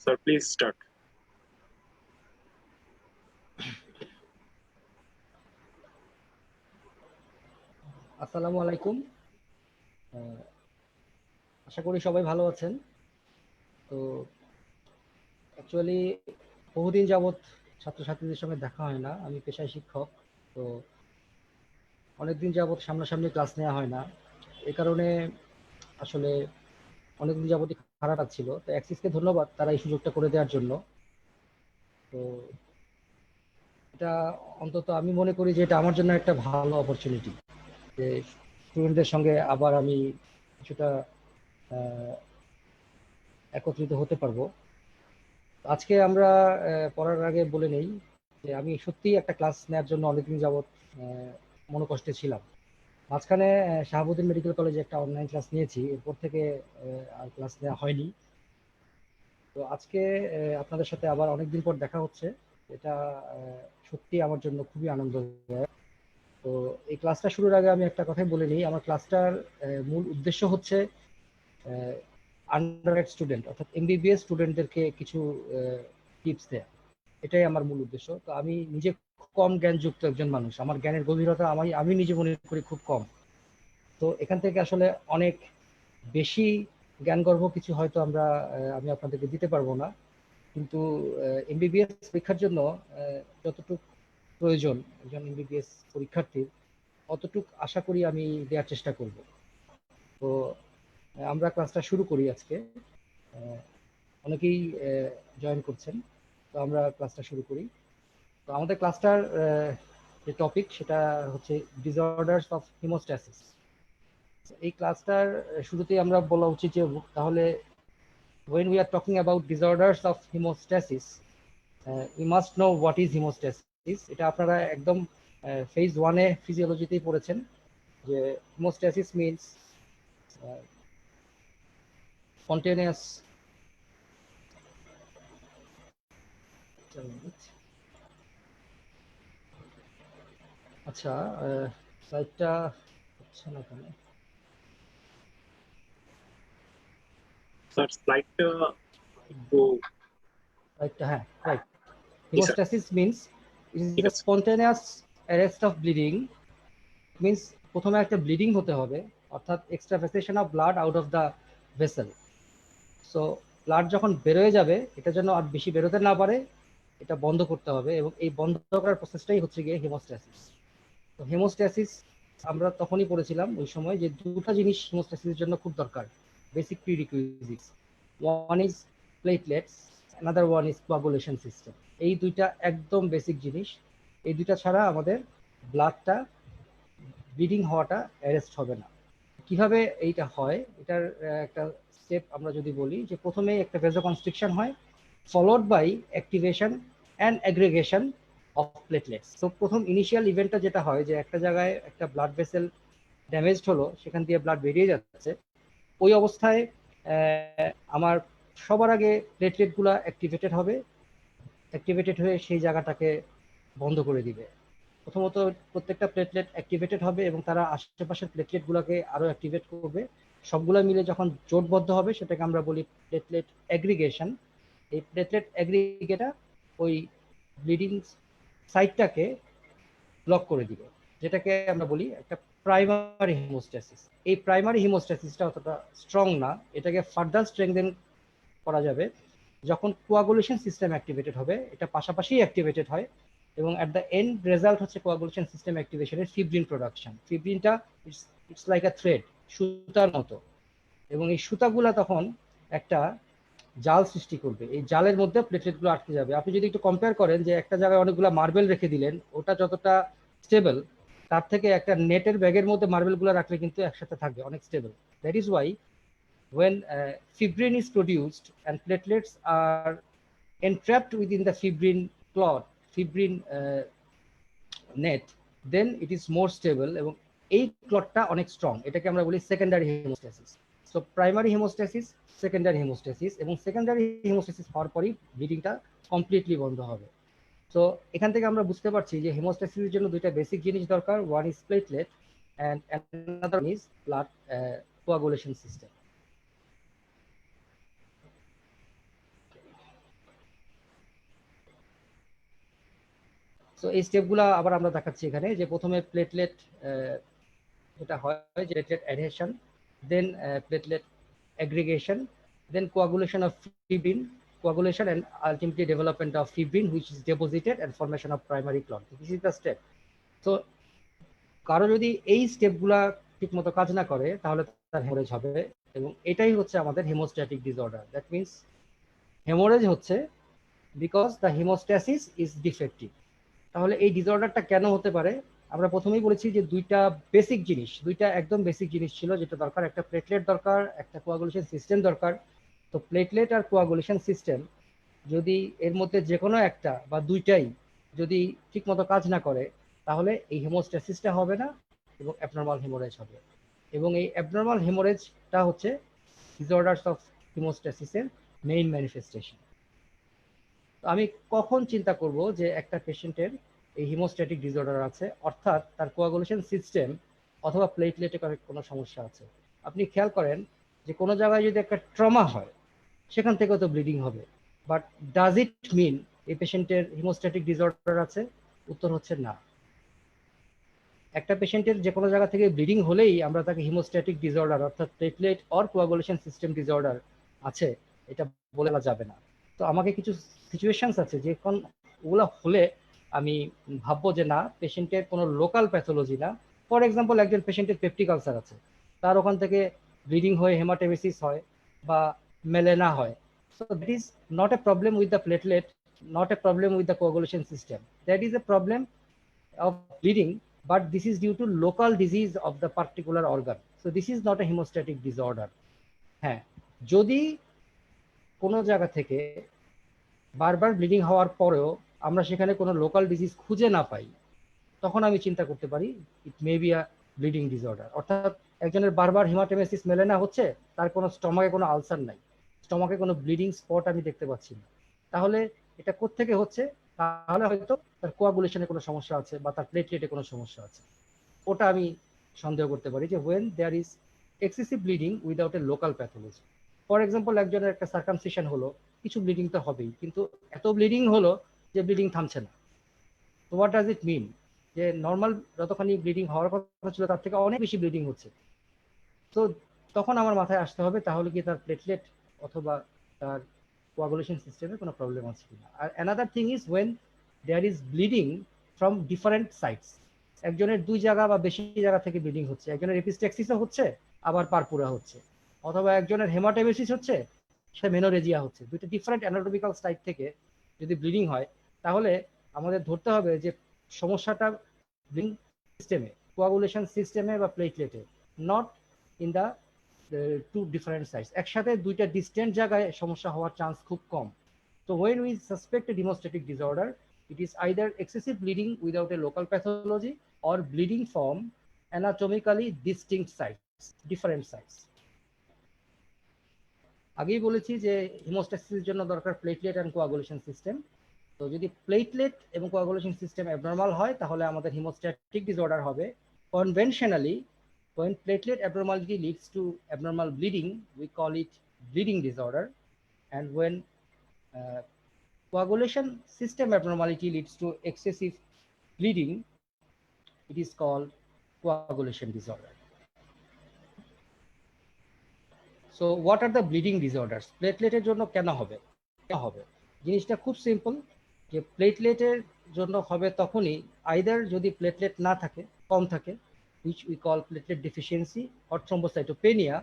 Sir, please start. আসসালামু আলাইকুম। আশা করি সবাই ভালো আছেন। তো অ্যাকচুয়ালি বহুদিন যাবৎ ছাত্রছাত্রীদের সঙ্গে দেখা হয় না। আমি পেশায় শিক্ষক। তো অনেকদিন যাবৎ সামনাসামনি ক্লাস নেওয়া হয় না। এ কারণে আসলে অনেকদিন যাবতই খারাপ লাগছিল। তো অ্যাক্সিসকে ধন্যবাদ তারা এই সুযোগটা করে দেওয়ার জন্য। তো এটা অন্তত আমি মনে করি যে এটা আমার জন্য একটা ভালো অপরচুনিটি, যে স্টুডেন্টদের সঙ্গে আবার আমি কিছুটা আহ, একত্রিত হতে পারবো। আজকে আমরা পড়ার আগে বলে নেই যে আমি সত্যিই একটা ক্লাস নেওয়ার জন্য অনেকদিন যাবৎ মনোকষ্টে ছিলাম। মাঝখানে শাহাবুদ্দিন মেডিকেল কলেজে একটা অনলাইন ক্লাস নিয়েছি, এরপর থেকে আর ক্লাস নেওয়া হয়নি। তো আজকে আপনাদের সাথে আবার অনেকদিন পর দেখা হচ্ছে। এটা সত্যি আমার জন্য খুবই আনন্দদায়ক। তো এই ক্লাসটা শুরুর আগে আমি একটা কথাই বলে নিই। আমার ক্লাসটার মূল উদ্দেশ্য হচ্ছে আন্ডারগ্রেড স্টুডেন্ট অর্থাৎ এমবিবিএস স্টুডেন্টদেরকে কিছু টিপস দেয়া, এটাই আমার মূল উদ্দেশ্য। তো আমি নিজে কম জ্ঞানযুক্ত একজন মানুষ, আমার জ্ঞানের গভীরতা আমি আমি নিজে মনে করি খুব কম। তো এখান থেকে আসলে অনেক বেশি জ্ঞানগর্ভ কিছু হয়তো আমি আপনাদেরকে দিতে পারবো না, কিন্তু এমবিবিএস পরীক্ষার জন্য যতটুকু প্রয়োজন একজন এমবিবিএস পরীক্ষার্থীর, অতটুক আশা করি আমি দেওয়ার চেষ্টা করব। তো আমরা ক্লাসটা শুরু করি আজকে। অনেকেই জয়েন করছেন, তো আমরা ক্লাসটা শুরু করি। তো আমাদের ক্লাসটার যে টপিক সেটা হচ্ছে ডিসঅর্ডারস অফ হিমোস্ট্যাসিস। এই ক্লাসটার শুরুতেই আমরা বলা উচিত যে তাহলে when we are talking about disorders of hemostasis, we must know what is hemostasis. এটা আপনারা একদম ফেজ 1-এ ফিজিওলজিতেই পড়েছেন যে hemostasis means spontaneous আচ্ছা, স্লাইডটা হচ্ছে না কেন? Sir, slide go. স্লাইডটা, হ্যাঁ, right. Yes, sir. Hemostasis means it is ঠিক the আছে। spontaneous arrest of bleeding. Means প্রথমে একটা ব্লিডিং হতে হবে, অর্থাৎ extravasation of blood out of the vessel. So blood যখন বেরোয় যাবে, এটা যেন আর বেশি বেরোতে না পারে, এটা বন্ধ করতে হবে, এবং এই বন্ধ করার প্রসেসটাই হচ্ছে গিয়ে হিমোস্ট্যাসিস। তো হিমোস্ট্যাসিস আমরা তখনই পড়েছিলাম ওই সময় যে দুটো জিনিস হিমোস্ট্যাসিসের জন্য খুব দরকার, basic prerequisites. One is platelets, another one is coagulation system. এই দুইটা একদম বেসিক জিনিস। এই দুইটা ছাড়া আমাদের ব্লাডটা ব্লিডিং হওয়াটা অ্যারেস্ট হবে না। কিভাবে এইটা হয়, এটার একটা স্টেপ আমরা যদি বলি যে প্রথমেই একটা ভেজোকনস্ট্রিকশন হয়, followed by activation and aggregation of platelets. তো প্রথম ইনিশিয়াল ইভেন্টটা যেটা হয় যে একটা জায়গায় একটা ব্লাড ভেসেল ড্যামেজড হলো, সেখান দিয়ে ব্লাড বেরিয়ে যাচ্ছে। ওই অবস্থায় আমার সবার আগে প্লেটলেটগুলো অ্যাক্টিভেটেড হবে, অ্যাক্টিভেটেড হয়ে সেই জায়গাটাকে বন্ধ করে দিবে। প্রথমত প্রত্যেকটা প্লেটলেট অ্যাক্টিভেটেড হবে এবং তারা আশেপাশের প্লেটলেটগুলোকে আরো অ্যাক্টিভেট করবে। সবগুলো মিলে যখন জোটবদ্ধ হবে সেটাকে আমরা বলি প্লেটলেট অ্যাগ্রিগেশন। এই প্লেটলেট অ্যাগ্রিগেটা ওই ব্লিডিং সাইটটাকে ব্লক করে দিবে, যেটাকে আমরা বলি একটা প্রাইমারি হিমোস্ট্যাসিস। এই প্রাইমারি হিমোস্ট্যাসিসটা অতটা স্ট্রং না, এটাকে ফার্দার স্ট্রেংথেন করা যাবে যখন কোয়াগুলেশন সিস্টেম অ্যাক্টিভেটেড হবে। এটা পাশাপাশি অ্যাক্টিভেটেড হয় এবং অ্যাট দ্য এন্ড রেজাল্ট হচ্ছে কোয়াগুলেশন সিস্টেম অ্যাক্টিভেশনের ফিব্রিন প্রোডাকশন। ফিব্রিনটা ইটস লাইক আ থ্রেড, সুতার মতো, এবং এই সুতাগুলা তখন একটা জাল সৃষ্টি করবে। এই জালের মধ্যে প্লেটলেটগুলো আটকে যাবে। আপনি যদি একটু কম্পেয়ার করেন যে একটা জায়গায় অনেকগুলো মার্বেল রেখে দিলেন, ওটা যতটা স্টেবল, তার থেকে একটা নেটের ব্যাগের মধ্যে মার্বেলগুলো রাখলে কিন্তু একসাথে থাকবে, অনেক stable. That is Y when fibrin is produced and platelets are entrapped within the fibrin clot, fibrin net, then it is more stable এবং এই ক্লটটা অনেক স্ট্রং। এটাকে আমরা বলি secondary haemostasis. So primary haemostasis, secondary haemostasis, এবং secondary haemostasis হওয়ার পরই ব্লিডিংটা completely বন্ধ হবে। তো এখান থেকে আমরা বুঝতে পারছি যে হিমোস্ট্যাসিসের জন্য দুইটা বেসিক জিনিস দরকার, one is platelet and another is blood coagulation system. So এই স্টেপগুলো আবার আমরা দেখাচ্ছি এখানে, যে প্রথমে প্লেটলেট যেটা হয় যে platelet adhesion, then platelet aggregation, then coagulation of fibrin, coagulation and ultimately development of fibrin which is deposited and formation of primary clot. This is the step. So কারো যদি এই স্টেপগুলা ঠিকমতো কাজ না করে তাহলে তার হেমোরেজ হবে, এবং এটাই হচ্ছে আমাদের haemostatic disorder. That means haemorrhage হচ্ছে because the haemostasis is defective. তাহলে এই ডিসঅর্ডারটা কেন হতে পারে? আমরা প্রথমেই বলেছি যে দুইটা বেসিক জিনিস, দুইটা একদম বেসিক জিনিস ছিল যেটা দরকার, একটা প্লেটলেট দরকার, একটা কোয়াগুলেশন সিস্টেম দরকার। তো প্লেটলেট আর কোয়াগুলেশন সিস্টেম যদি এর মধ্যে যে কোনো একটা বা দুইটাই যদি ঠিকমতো কাজ না করে তাহলে এই হেমোস্ট্যাসিসটা হবে না এবং অ্যাবনর্মাল হেমোরেজ হবে। এবং এই অ্যাবনর্মাল হেমোরেজটা হচ্ছে ডিসঅর্ডারস অফ হেমোস্ট্যাসিসের মেইন ম্যানিফেস্টেশন। আমি কখন চিন্তা করব যে একটা পেশেন্টের এই হিমোস্ট্যাটিক ডিসঅর্ডার আছে, অর্থাৎ তার কোয়াগুলেশন সিস্টেম অথবা প্লেটলেটে কোনো সমস্যা আছে? আপনি খেয়াল করেন যে কোনো জায়গায় যদি একটা ট্রমা হয় সেখান থেকেও তো ব্লিডিং হবে, বাট ডাজ ইট মিন এই পেশেন্টের হিমোস্ট্যাটিক ডিসঅর্ডার আছে? উত্তর হচ্ছে না। একটা পেশেন্টের যে কোনো জায়গা থেকে ব্লিডিং হলেই আমরা তাকে হিমোস্ট্যাটিক ডিসঅর্ডার অর্থাৎ platelet or coagulation system disorder আছে এটা বলে যাবে না। তো আমাকে কিছু সিচুয়েশনস আছে যে কোন ওগুলো হলে আমি ভাববো যে না, পেশেন্টের কোনো লোকাল প্যাথোলজি না। ফর এক্সাম্পল, একজন পেশেন্টের পেপটিক আলসার আছে, তার ওখান থেকে ব্লিডিং হয়ে হেমাটেমেসিস হয় বা মেলেনা হয়। So that is not a problem with the platelet, not a problem with the coagulation system, that is a problem of bleeding, but this is due to local disease of the particular organ. So this is not a hemostatic disorder. হ্যাঁ, যদি কোনো জায়গা থেকে বারবার bleeding হওয়ার পরেও আমরা সেখানে কোনো লোকাল ডিজিজ খুঁজে না পাই, তখন আমি চিন্তা করতে পারি it may be a bleeding disorder. অর্থাৎ একজনের বারবার হিমাটেমেসিস মেলেনা হচ্ছে, তার কোনো স্টমাকে কোনো আলসার নাই, স্টমাকে কোনো ব্লিডিং স্পট আমি দেখতে পাচ্ছি না, তাহলে এটা কোত্থেকে হচ্ছে? তাহলে হয়তো তার কোয়াগুলেশনে কোনো সমস্যা আছে বা তার প্লেটলেটে কোনো সমস্যা আছে। ওটা আমি সন্দেহ করতে পারি যে when there is excessive bleeding without a local pathology. For example, একজনের একটা সার্কামসিশন হলো, কিছু ব্লিডিং তো হবেই, কিন্তু এত ব্লিডিং হলো যে ব্লিডিং থামছে না। তো হোয়াট ডাজ ইট মিন? যে নর্মাল যতখানি ব্লিডিং হওয়ার কথা ছিল তার থেকে অনেক বেশি ব্লিডিং হচ্ছে। তো তখন আমার মাথায় আসতে হবে তাহলে কি তার প্লেটলেট অথবা তার কোয়াগুলেশন সিস্টেমে কোনো প্রবলেম আছে কিনা। আর another thing is when there is bleeding from different sites. একজনের দুই জায়গা বা বেশি জায়গা থেকে ব্লিডিং হচ্ছে, একজনের এপিস্ট্যাক্সিসও হচ্ছে আবার পারপুরা হচ্ছে, অথবা একজনের হেমাটেমেসিস হচ্ছে, সে মেনোরেজিয়া হচ্ছে। দুইটা ডিফারেন্ট অ্যানাটমিক্যাল সাইট থেকে যদি ব্লিডিং হয় তাহলে আমাদের ধরতে হবে যে সমস্যাটা ব্লিডিং সিস্টেমে, কোয়াগুলেশন সিস্টেমে বা প্লেটলেটে, not in the two different sites. একসাথে দুইটা ডিস্টেন্ট জায়গায় সমস্যা হওয়ার চান্স খুব কম। So when we suspect a hemostatic disorder, it is either excessive bleeding without a local pathology or bleeding from anatomically distinct sites, different sites. আগেই বলেছি যে হিমোস্ট্যাসিসের জন্য দরকার প্লেটলেট এন্ড কোয়াগুলেশন সিস্টেম। তো যদি প্লেটলেট এবং কোয়াগুলেশন সিস্টেম অ্যাবনর্মাল হয় তাহলে আমাদের হিমোস্ট্যাটিক ডিসঅর্ডার হবে। Conventionally when platelet abnormality leads to abnormal bleeding, we call it bleeding disorder, and when coagulation system abnormality leads to excessive bleeding, it is called coagulation disorder. So what are the bleeding disorders? প্লেটলেটের জন্য কেন হবে? জিনিসটা খুব simple, যে প্লেটলেটের জন্য হবে তখনই either যদি প্লেটলেট না থাকে, কম থাকে, which we call platelet deficiency or thrombocytopenia,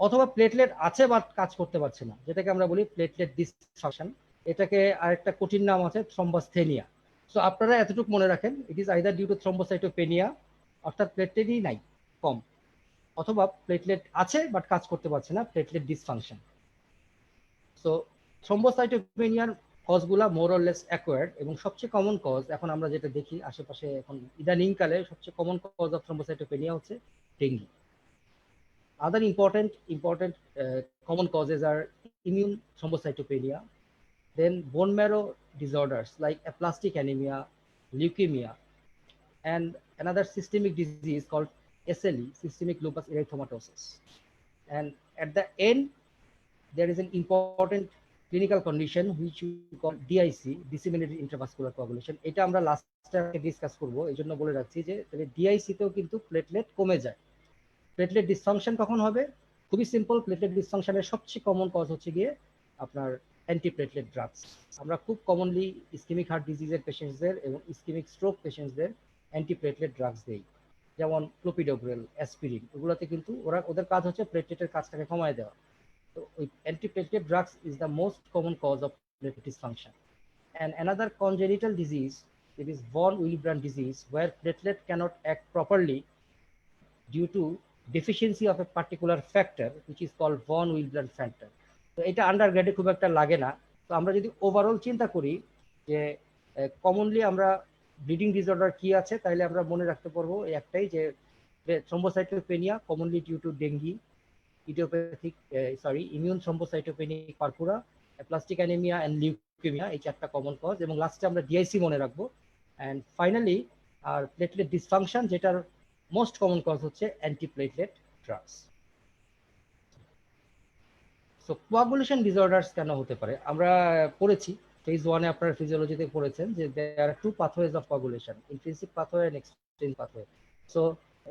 অথবা প্লেটলেট আছে বাট কাজ করতে পারছে না, যেটাকে আমরা বলি প্লেটলেট ডিসফাংশন। এটাকে আরেকটা কঠিন নাম আছে থ্রম্বোস্থেনিয়া। সো আপনারা এতটুকু মনে রাখেন, it is either due to thrombocytopenia অর্থাৎ প্লেটলেটই নাই, কম, অথবা প্লেটলেট আছে বাট কাজ করতে পারছে না, প্লেটলেট ডিসফাংশন। সো থ্রম্বোসাইটোপেনিয়ার কজগুলা মোর অর লেস অ্যাকোয়ার্ড, এবং সবচেয়ে কমন কজ এখন আমরা যেটা দেখি আশেপাশে এখন ইদানিংকালে সবচেয়ে কমন কজ অফ থ্রম্বোসাইটোপেনিয়া হচ্ছে dengue. Other important common causes are immune thrombocytopenia, then bone marrow disorders like aplastic anemia, leukemia, and another systemic disease called SLE, systemic lupus erythematosus. And at the end, there is an important clinical condition which we call DIC, disseminated intravascular coagulation. এটা আমরা লাস্টে discuss করব, এইজন্য বলে রাখছি যে DIC তেও কিন্তু প্লেটলেট কমে যায়। প্লেটলেট ডিসফাংশন কখন হবে? খুবই সিম্পল, প্লেটলেট ডিসফাংশনের সবচেয়ে কমন কজ হচ্ছে গিয়ে আপনার অ্যান্টিপ্লেটলেট ড্রাগস। আমরা খুব কমনলি ইসকেমিক হার্ট ডিজিজের পেশেন্টসদের এবং ইসকেমিক স্ট্রোক পেশেন্টসদের অ্যান্টিপ্লেটলেট ড্রাগস দেই, যেমন ক্লোপিডোগ্রেল, অ্যাসপিরিন। ওগুলোতে কিন্তু ওদের কাজ হচ্ছে প্লেটলেটের কাজটাকে কমায় দেওয়া। So antiplatelet drugs is the most common cause of platelet dysfunction. And another congenital disease, it is von Willebrand disease, where platelet cannot act properly due to deficiency of a particular factor, which is called von Willebrand factor. তো এটা আন্ডারগ্রেডে খুব একটা লাগে না। তো আমরা যদি overall চিন্তা করি যে কমনলি আমরা ব্লিডিং ডিসঅর্ডার কি আছে, তাহলে আমরা মনে রাখতে পারবো একটাই, যে thrombocytopenia commonly due to dengue, immune thrombocytopenic purpura, aplastic anemia and leukemia, এই চারটা কমন কজ। এবং লাস্টে আমরা ডিআইসি মনে রাখবো। এন্ড ফাইনালি আর প্লেটলেট ডিসফাংশন, যেটার মোস্ট কমন কজ হচ্ছে antiplatelet drugs. So coagulation disorders কেন হতে পারে? আমরা পড়েছি ফেজ 1 এ, আপনারা ফিজিওলজিতে পড়েছেন যে there are two pathways of coagulation, intrinsic pathway and extrinsic pathway. So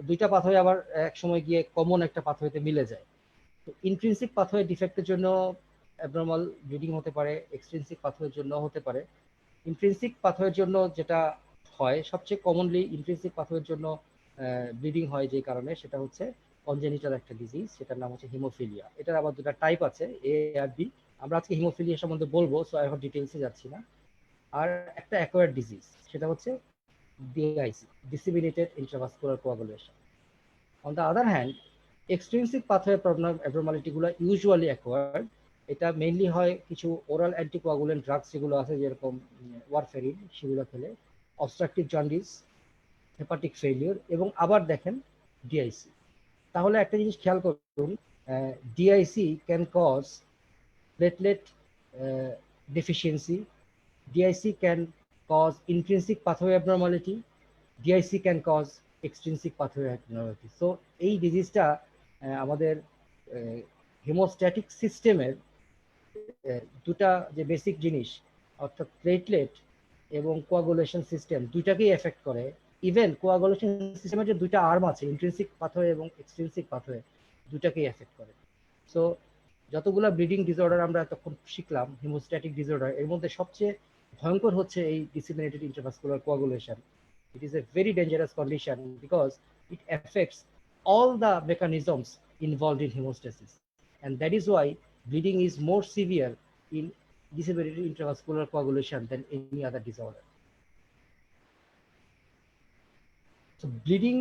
দুইটা পাথওয়ে আবার এক সময় গিয়ে কমন একটা পাথওয়েতে মিলে যায়। ইন্ট্রিনসিক পাথওয়ে ডিফেক্টের জন্য অ্যাবনর্মাল ব্লিডিং হতে পারে, এক্সট্রিনসিক পাথওয়ের জন্য হতে পারে। ইন্ট্রিনসিক পাথওয়ের জন্য যেটা হয় সবচেয়ে কমনলি, ইন্ট্রিনসিক পাথওয়ের জন্য ব্লিডিং হয় যে কারণে, সেটা হচ্ছে কনজেনিটাল একটা ডিজিজ, সেটার নাম হচ্ছে হিমোফিলিয়া। এটার আবার দুটো টাইপ আছে, এ আর বি। আমরা আজকে হিমোফিলিয়া সম্বন্ধে বলবো, সো এখন ডিটেইলসে যাচ্ছি না। আর একটা অ্যাকোয়ার্ড ডিজিজ, সেটা হচ্ছে DIC, disseminated intravascular coagulation. On the other hand, extrinsic pathway abnormality গুলো ইউজুয়ালি অ্যাকোয়ার্ড। এটা মেইনলি হয় কিছু ওরাল অ্যান্টিকোয়াগুলেন্ট ড্রাগস যেগুলো আছে, যেরকম ওয়ারফেরিন, সেগুলো খেলে, অবস্ট্রাকটিভ জন্ডিস, হেপাটিক ফেইলিওর, এবং আবার দেখেন ডিআইসি। তাহলে একটা জিনিস খেয়াল করুন, DIC can cause platelet deficiency, DIC can cause intrinsic pathway abnormality, DIC can cause extrinsic pathway abnormality. So এই ডিজিজটা আমাদের হিমোস্ট্যাটিক সিস্টেমের দুটা যে বেসিক জিনিস, অর্থাৎ প্লেটলেট এবং কোয়াগুলেশন সিস্টেম, দুইটাকেই এফেক্ট করে। ইভেন কোয়াগুলেশন সিস্টেমের যে দুইটা আর্ম আছে, ইন্ট্রিনসিক পাথওয়ে এবং এক্সট্রিনসিক পাথওয়ে, দুটাকেই এফেক্ট করে। সো যতগুলা ব্লিডিং ডিসঅর্ডার আমরা এতক্ষণ শিখলাম, হিমোস্ট্যাটিক ডিসঅর্ডার, এর মধ্যে সবচেয়ে ভয়ঙ্কর হচ্ছে এই disseminated intravascular coagulation. It is a very dangerous condition because it affects all the mechanisms involved in hemostasis, and that is why bleeding is more severe in disseminated intravascular coagulation than any other disorder. So bleeding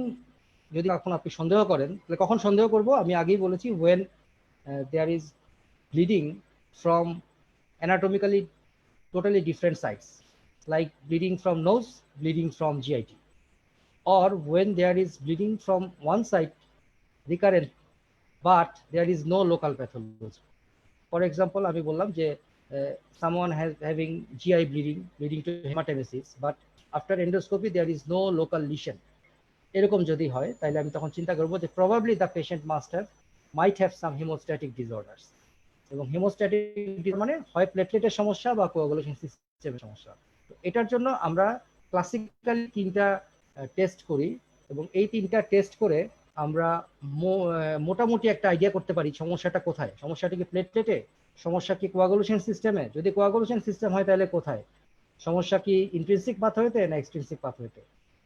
যদি এখন আপনি সন্দেহ করেন, তাহলে কখন সন্দেহ করব? আমি আগেই বলেছি, when there is bleeding from anatomically totally different sites, like bleeding from nose, bleeding from GIT, or when there is bleeding from one side recurrent but there is no local pathology. For example, আমি বললাম যে someone has having GI bleeding to hematemesis, but after endoscopy there is no local lesion. এরকম যদি হয়, তাহলে আমি তখন চিন্তা করব যে probably the patient might have some hemostatic disorders. এবং হেমোস্ট্যাটিক মানে হয় প্লেটলেটের সমস্যা বা কোয়াগুলেশন সিস্টেমের সমস্যা। এটার জন্য আমরা ক্লাসিক্যালি 3টা টেস্ট করি, এবং এই 3টা টেস্ট করে আমরা মোটামুটি একটা আইডিয়া করতে পারি সমস্যাটা কোথায়। সমস্যাটা কি প্লেটলেটে, সমস্যা কি কোয়াগুলেশন সিস্টেমে? যদি কোয়াগুলেশন সিস্টেম হয় তাহলে কোথায়? সমস্যা কি ইন্ট্রিনসিক পাথওয়েতে না এক্সট্রিনসিক পাথওয়েতে?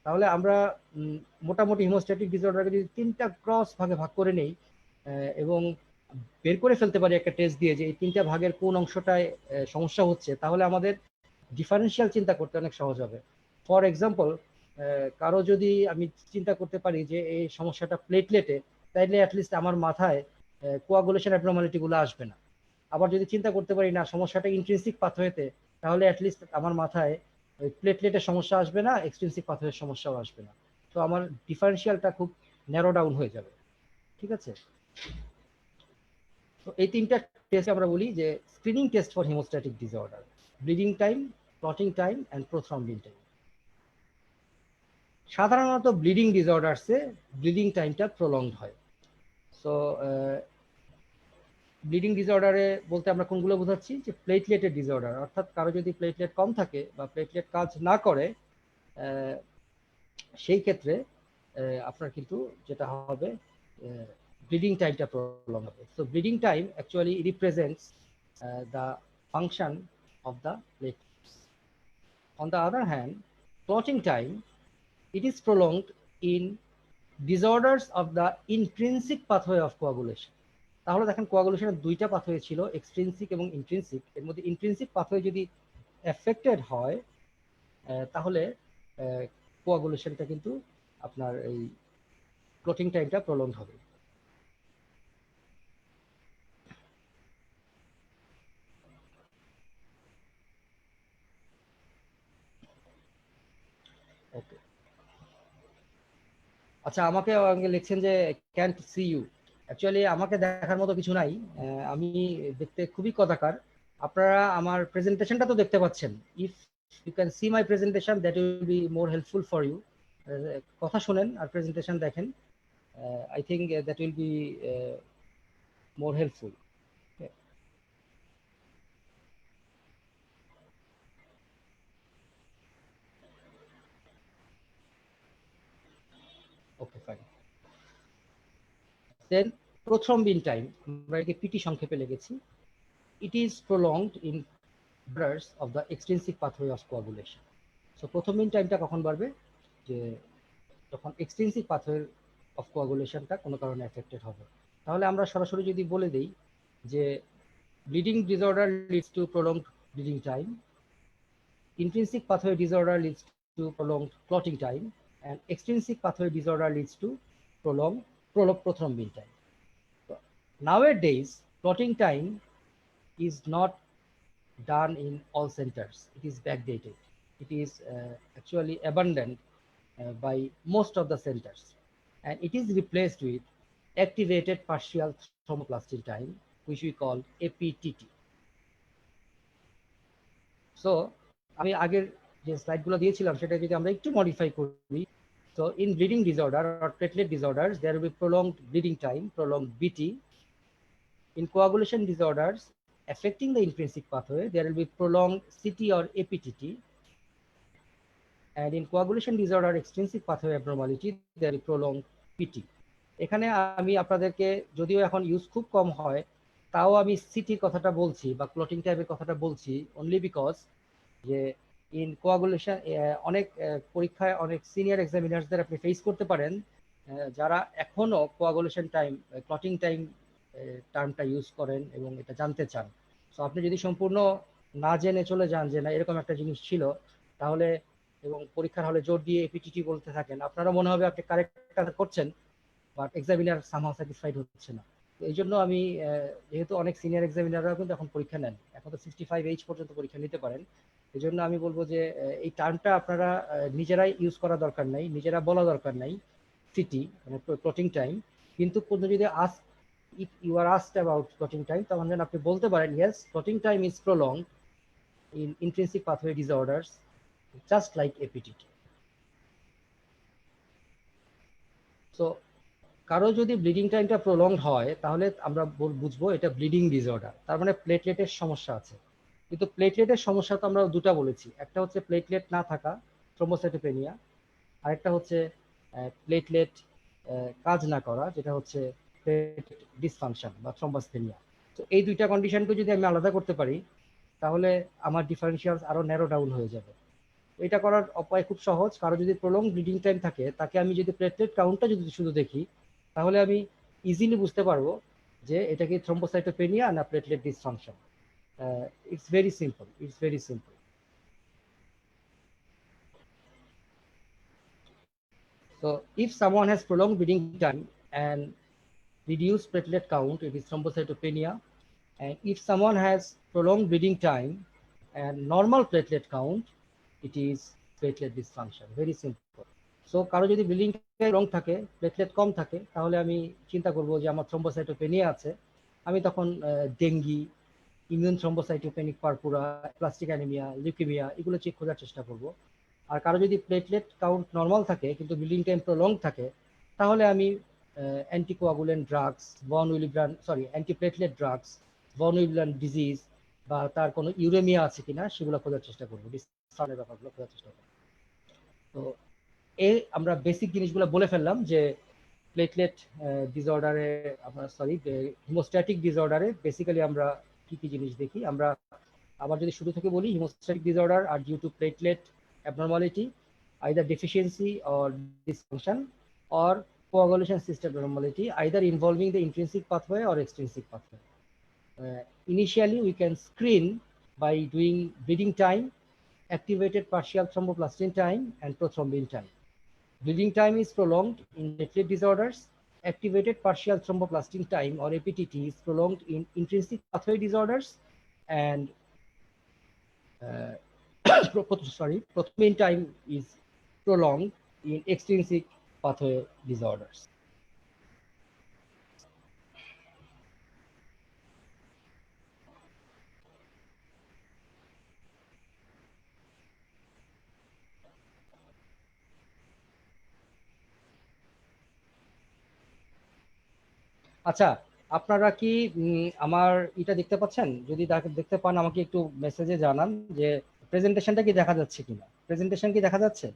তাহলে আমরা মোটামুটি হিমোস্ট্যাটিক ডিসঅর্ডারকে যদি 3টা ক্রস ভাগে ভাগ করে নেই এবং বের করে ফেলতে পারি একটা টেস্ট দিয়ে যে এই 3টা ভাগের কোন অংশটায় সমস্যা হচ্ছে, তাহলে আমাদের ডিফারেন্সিয়াল চিন্তা করতে অনেক সহজ হবে। ফর এক্সাম্পল, কারো যদি আমি চিন্তা করতে পারি যে এই সমস্যাটা প্লেটলেটে, তাইলে অ্যাটলিস্ট আমার মাথায় কোয়াগুলেশন অ্যাবনর্মালিটি গুলো আসবে না। আবার যদি চিন্তা করতে পারি না সমস্যাটা ইন্ট্রিনসিক পাথওয়েতে, তাহলে অ্যাটলিস্ট আমার মাথায় ওই প্লেটলেটের সমস্যা আসবে না, এক্সট্রিনসিক পাথওয়ের সমস্যাও আসবে না। তো আমার ডিফারেন্সিয়ালটা খুব ন্যারো ডাউন হয়ে যাবে। ঠিক আছে? তো এই 3টা টেস্ট আমরা বলি যে screening test for haemostatic disorder: bleeding time, clotting time and prothrombin time. সাধারণত ব্লিডিং ডিসঅর্ডারসে ব্লিডিং টাইমটা প্রলংড হয়। সো ব্লিডিং ডিসঅর্ডারে বলতে আমরা কোনগুলো বোঝাচ্ছি, যে প্লেটলেটের ডিসঅর্ডার, অর্থাৎ কারো যদি প্লেটলেট কম থাকে বা প্লেটলেট কাজ না করে, সেই ক্ষেত্রে আপনার কিন্তু যেটা হবে, ব্লিডিং টাইমটা প্রবলেম হবে। So bleeding time actually represents the function of the platelets. On the other hand, clotting time, it is prolonged in disorders of the intrinsic pathway of coagulation. তাহলে দেখেন কোয়াগুলেশনের দুইটা পাথওয়ে ছিল, এক্সট্রিনসিক এবং intrinsic. এর মধ্যে intrinsic pathway যদি affected হয়, তাহলে কোয়াগুলেশনটা কিন্তু আপনার এই ক্লটিং টাইমটা প্রলংড হবে। ওকে, আচ্ছা, আমাকে লিখছেন যে ক্যান্ট সি ইউ। অ্যাকচুয়ালি আমাকে দেখার মতো কিছু নাই, আমি দেখতে খুবই কদাকার। আপনারা আমার প্রেজেন্টেশনটা তো দেখতে পাচ্ছেন। If you can see my presentation, that will be more helpful for you. কথা শুনেন আর প্রেজেন্টেশন দেখেন, I think that will be more helpful. Okay, fine. Then prothrombin time, আমরা একে পিটি সংক্ষেপে লিখেছি। It is prolonged in bursts of the extrinsic pathway of coagulation. So prothrombin টাইমটা কখন বাড়বে, যে যখন এক্সট্রিনসিক পাথওয়ে অফ কোয়াগুলেশনটা কোনো কারণে এফেক্টেড হবে। তাহলে আমরা সরাসরি যদি বলে দেই যে bleeding disorder leads to prolonged bleeding time, intrinsic pathway disorder leads to prolonged clotting time, and extrinsic pathway disorder leads to prolonged prothrombin time. So nowadays, clotting time is not done in all centers. It is backdated. It is actually abandoned by most of the centers, and it is replaced with activated partial thromboplastin time, which we call APTT. So আমি আগের যে স্লাইডগুলো দিয়েছিলাম সেটা যদি আমরা একটু modify করি, so in bleeding disorder or platelet disorders there will be prolonged bleeding time, prolonged BT. In coagulation disorders affecting the intrinsic pathway there will be prolonged CT or APTT, and in coagulation disorder extrinsic pathway abnormality there will be prolonged PT. এখানে আমি আপনাদেরকে, যদিও এখন use খুব কম হয়, তাও আমি সিটির কথাটা বলছি বা ক্লটিং টাইপের কথাটা বলছি অনলি বিকজ যে ইন কোয়াগুলেশন অনেক পরীক্ষায় অনেক সিনিয়র এক্সামিনার্সদের আপনি ফেস করতে পারেন যারা এখনো কোয়াগুলেশন টাইম, ক্লটিং টাইম টার্মটা ইউজ করেন এবং এটা জানতে চান। সো আপনি যদি সম্পূর্ণ না জেনে চলে যান যে না এরকম একটা জিনিস ছিল, তাহলে এবং পরীক্ষার হলে জোর দিয়ে এপিটিটি বলতে থাকেন, আপনারা মনে হবে আপনি কারেক্ট করছেন, বাট এক্সামিনার সামহাউ স্যাটিসফাইড হচ্ছে না। তো এই জন্য আমি, যেহেতু অনেক সিনিয়র এক্সামিনাররা কিন্তু এখন পরীক্ষা নেন, এখন তো 65 পর্যন্ত পরীক্ষা নিতে পারেন, এই জন্য আমি বলবো যে এই টার্মটা আপনারা নিজেরাই ইউজ করা দরকার নাই, নিজেরা বলা দরকার নাই সিটি মানে ক্লটিং টাইম। কিন্তু কোনো যদি if you are asked about clotting time, তখন যেন আপনি বলতে পারেন yes, clotting time is prolonged in intrinsic pathway disorders just like APTT. So কারো যদি ব্লিডিং টাইমটা প্রলংড হয় তাহলে আমরা বুঝবো এটা ব্লিডিং ডিসঅর্ডার, তার মানে প্লেটলেটের সমস্যা আছে। কিন্তু প্লেটলেটের সমস্যা তো আমরা দুটা বলেছি, একটা হচ্ছে প্লেটলেট না থাকা, থ্রোম্বোসাইটোপেনিয়া, আরেকটা হচ্ছে প্লেটলেট কাজ না করা, যেটা হচ্ছে প্লেটলেট ডিসফাংশন বা থ্রম্বোসপেনিয়া। তো এই দুইটা কন্ডিশনকে যদি আমি আলাদা করতে পারি তাহলে আমার ডিফারেন্সিয়ালস আরো ন্যারো ডাউন হয়ে যাবে। এটা করার উপায় খুব সহজ, কারো যদি প্রলং ব্লিডিং টাইম থাকে তাকে আমি যদি প্লেটলেট কাউন্টটা যদি শুধু দেখি তাহলে আমি ইজিলি বুঝতে পারবো যে এটা কি থ্রম্বোসাইটোপেনিয়া না platelet dysfunction. It's very simple, it's very simple. So if someone has prolonged bleeding time and reduced platelet count, it is thrombocytopenia. And if someone has prolonged bleeding time and normal platelet count, it is platelet dysfunction. Very simple. So কারো যদি bleeding রং থাকে, platelet কম থাকে, তাহলে আমি চিন্তা করব যে আমার থ্রম্বোসাইটোপেনিয়া আছে। আমি তখন dengue, immune thrombocytopenic purpura, plastic anaemia, leukaemia এগুলো চেক খোঁজার চেষ্টা করব। আর কারো যদি প্লেটলেট কাউন্ট নর্মাল থাকে কিন্তু ব্লিডিং টাইম প্রলং থাকে, তাহলে আমি anticoagulant drugs, antiplatelet drugs, von Willebrand disease বা তার কোনো ইউরেমিয়া আছে কিনা সেগুলো খোঁজার চেষ্টা করবো, ডিসঅর্ডারের ব্যাপারগুলো খোঁজার চেষ্টা করবো। তো এই আমরা বেসিক জিনিসগুলো বলে ফেললাম যে প্লেটলেট ডিসঅর্ডারে হিমোস্ট্যাটিক ডিসঅর্ডারে বেসিক্যালি আমরা কি কি জিনিস দেখি। আমরা আবার যদি শুরু থেকে বলি, হিমোস্ট্যাটিক ডিসঅর্ডার আর due to platelet abnormality, either deficiency or dysfunction, or coagulation system abnormality, either involving the intrinsic pathway or extrinsic pathway. Initially, we can screen by doing bleeding time, activated partial thromboplastin time, and prothrombin time. Bleeding time is prolonged in platelet disorders. Activated partial thromboplastin time, or APTT, is prolonged in intrinsic pathway disorders, and prothrombin time is prolonged in extrinsic pathway disorders. আচ্ছা, আপনারা কি আমার এটা দেখতে পাচ্ছেন? যদি দেখতে পান আমাকে একটু মেসেজে জানান যে প্রেজেন্টেশনটা কি দেখা যাচ্ছে কিনা। প্রেজেন্টেশন কি দেখা যাচ্ছে?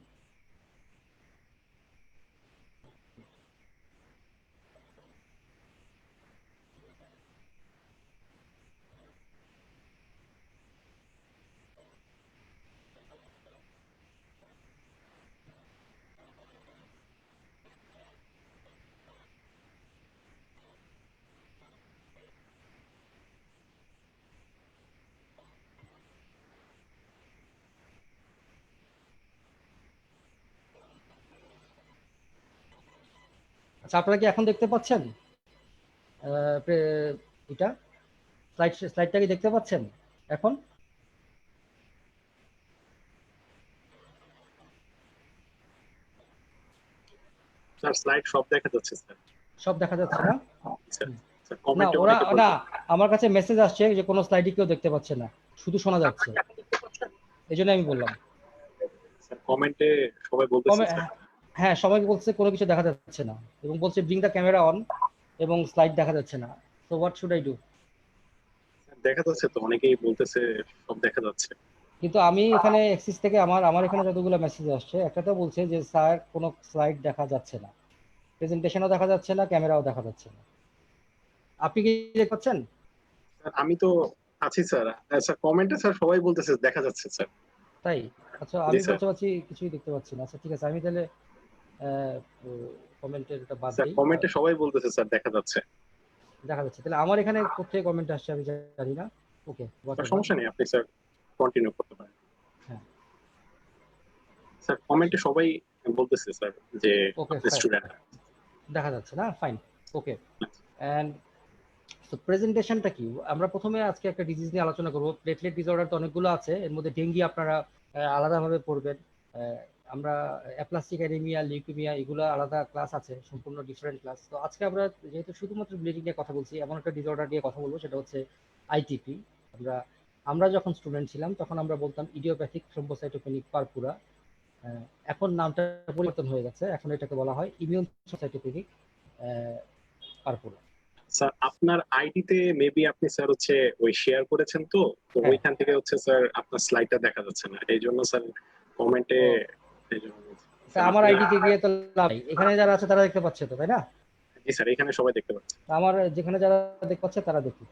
আচ্ছা, আপনারা কি এখন দেখতে পাচ্ছেন এটা স্লাইডটা কি দেখতে পাচ্ছেন এখন? স্যার স্লাইড সব দেখা যাচ্ছে স্যার। সব দেখা যাচ্ছে না? স্যার না, কমেন্টে ওরা না, আমার কাছে মেসেজ আসছে যে কোনো স্লাইডই কেউ দেখতে পাচ্ছে না, শুধু শোনা যাচ্ছে, এই জন্য আমি বললাম। স্যার কমেন্টে সবাই বলতেছে হ্যাঁ, সবাই বলছে কোনো কিছু দেখা যাচ্ছে না এবং বলছে ব্রিং দ্য ক্যামেরা অন এবং স্লাইড দেখা যাচ্ছে না। So what should I do? দেখা যাচ্ছে তো, অনেকেই বলতেছে সব দেখা যাচ্ছে। কিন্তু আমি এখানে অ্যাক্সিস থেকে আমার এখানে যতগুলো মেসেজ আসছে, একটাতে বলছে যে স্যার কোনো স্লাইড দেখা যাচ্ছে না, প্রেজেন্টেশনও দেখা যাচ্ছে না, ক্যামেরাও দেখা যাচ্ছে না। আপনি কি দেখতে পাচ্ছেন? স্যার আমি তো আছি স্যার। স্যার কমেন্টে স্যার সবাই বলতেছে দেখা যাচ্ছে স্যার। তাই? আচ্ছা, আমি বলতে পারছি কিছুই দেখতে পাচ্ছি না। আচ্ছা ঠিক আছে, আমি তাহলে কমেন্টের এটা বাদ স্যার দিই। কমেন্টে সবাই বলতেছে স্যার দেখা যাচ্ছে। দেখা যাচ্ছে, তাহলে আমার এখানে কোথায় কমেন্ট আসছে আমি জানি না। ওকে, সমস্যা নেই, আপনি স্যার কন্টিনিউ করতে পারেন। হ্যাঁ স্যার কমেন্টে সবাই বলতেছে স্যার যে স্টুডেন্ট দেখা যাচ্ছে না। Fine, okay. এন্ড তো প্রেজেন্টেশনটা কি? আমরা প্রথমে আজকে একটা ডিজিজ নিয়ে আলোচনা করব। প্লেটলেট ডিসঅর্ডার তো অনেকগুলো আছে, এর মধ্যে ডেঙ্গি আপনারা আলাদাভাবে পড়বেন। আমরা অ্যাপ্লাস্টিক অ্যানিমিয়া, লিউকেমিয়া, এগুলো আলাদা ক্লাস আছে, সম্পূর্ণ ডিফারেন্ট ক্লাস। তো আজকে আমরা যেহেতু শুধুমাত্র ব্লিডিং নিয়ে কথা বলছি, এমন একটা ডিসঅর্ডার নিয়ে কথা বলবো, সেটা হচ্ছে আইটিপি। আমরা যখন স্টুডেন্ট ছিলাম তখন আমরা বলতাম ইডিওপ্যাথিক থ্রম্বোসাইটোপেনিক পারপুরা। এখন নামটা পরিবর্তন হয়ে গেছে, এখন এটাকে বলা হয় ইমিউন থ্রম্বোসাইটোপেনিক পারপুরা। স্যার আপনার আইডিতে মেবি আপনি স্যার হচ্ছে ওই শেয়ার করেছেন, তো ওইখান থেকে হচ্ছে স্যার আপনার স্লাইডটা দেখা যাচ্ছে না, এই জন্য স্যার কমেন্টে আমার আইডিতে গিয়ে তো লাভ নাই, এখানে যারা আছে তারা দেখতে পাচ্ছে তো, তাই না? জি স্যার, এখানে সবাই দেখতে পাচ্ছে। আমার যেখানে যারা দেখতে পাচ্ছে তারা দেখুক।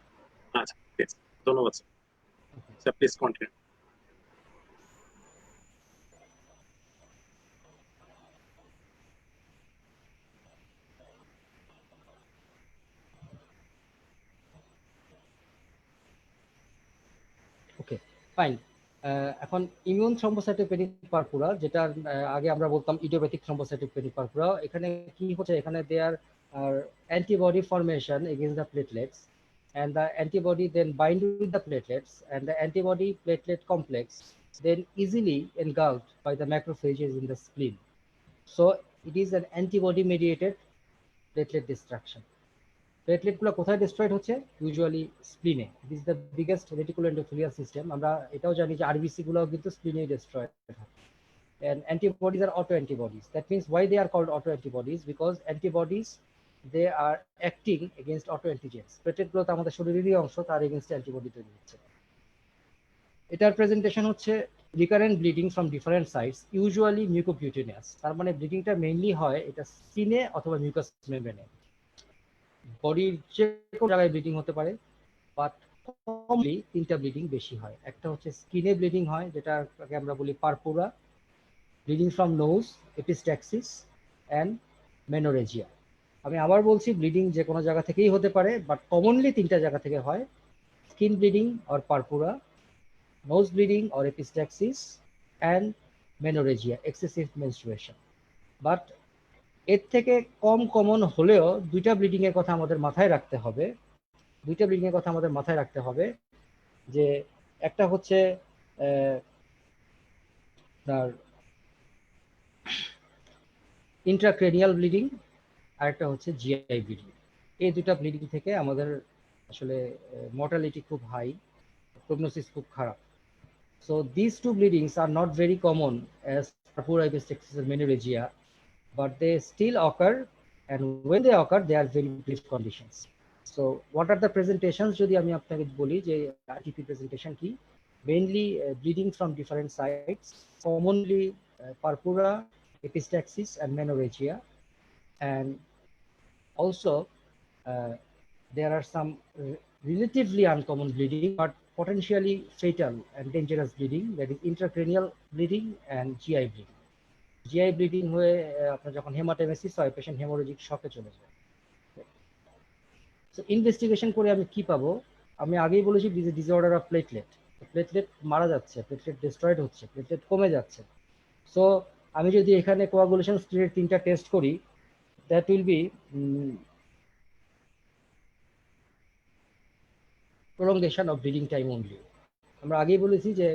আচ্ছা ঠিক আছে, ধন্যবাদ sir. Sir please continue. Okay, fine. এখন ইমিউন থ্রম্বোসাইটোপেনিক পারপুরা, যেটা আগে আমরা বলতাম ইডিওপ্যাথিক থ্রম্বোসাইটোপেনিক পারপুরা, এখানে কি হচ্ছে, এখানে দেয়ার আর antibody formation against the platelets, and the antibody then bind with the platelets, and the antibody platelet complex then easily engulfed by the macrophages in the spleen. So it is an antibody mediated platelet destruction. Platelet গুলো কোথায় destroyed হচ্ছে? Usually স্প্লিনে। It is the biggest reticular endothelial system. আমরা এটাও জানি যে RBC গুলো কিন্তু স্প্লিনে ডিস্ট্রয়েড হয়। And antibodies are autoantibodies. That means why they are called autoantibodies? Because antibodies they are acting against auto antigens. প্লেটলেটগুলো তো আমাদের শরীরেরই অংশ, তার এগেনস্টে অ্যান্টিবডি তৈরি হচ্ছে। এটার প্রেজেন্টেশন হচ্ছে recurrent bleeding from different sides, usually mucocutaneous. তার মানে ব্লিডিংটা মেইনলি হয় এটা স্কিনে অথবা মিউকাস মেমব্রেনে। বডির যে কোনো জায়গায় ব্লিডিং হতে পারে, বাট কমনলি তিনটা ব্লিডিং বেশি হয়। একটা হচ্ছে স্কিনে ব্লিডিং হয়, যেটাকে আমরা বলি purpura, bleeding from nose, epistaxis and menorrhagia. আমি আবার বলছি, ব্লিডিং যে কোনো জায়গা থেকেই হতে পারে, বাট কমনলি তিনটা জায়গা থেকে হয়: skin bleeding or purpura, nose bleeding or epistaxis and menorrhagia, excessive menstruation. But এর থেকে কম কমন হলেও দুইটা ব্লিডিং এর কথা আমাদের মাথায় রাখতে হবে। দুইটা ব্লিডিং এর কথা আমাদের মাথায় রাখতে হবে, যে একটা হচ্ছে তার ইন্ট্রাক্রেনিয়াল ব্লিডিং, আর একটা হচ্ছে জিআই ব্লিডিং। এই দুটা ব্লিডিং থেকে আমাদের আসলে মর্টালিটি খুব হাই, প্রগনোসিস খুব খারাপ। So these two bleedings are not very common as purpura, epistaxis and menorrhagia, but they still occur, and when they occur they are very brief conditions. So what are the presentations? যদি আমি আপনাকে বলি যে ITP presentation কি, mainly bleeding from different sides, commonly purpura, epistaxis and menorrhagia, and also there are some relatively uncommon bleeding but potentially fatal and dangerous bleeding, that is intracranial bleeding and GI bleeding. GI bleeding হয়ে আপনার যখন হেমাটেমেসিস হয়, patient haemorrhagic শকে চলে যায়। So investigation করে আমি কি পাবো? আমি আগেই বলেছি ডিসঅর্ডার অফ প্লেটলেট। প্লেটলেট মারা যাচ্ছে, প্লেটলেট ডিস্ট্রয়েড হচ্ছে, প্লেটলেট কমে যাচ্ছে। সো আমি যদি এখানে কোয়াগুলেশন স্পিডের তিনটা টেস্ট করি, that will B prolongation of bleeding time only. আমরা আগেই বলেছি যে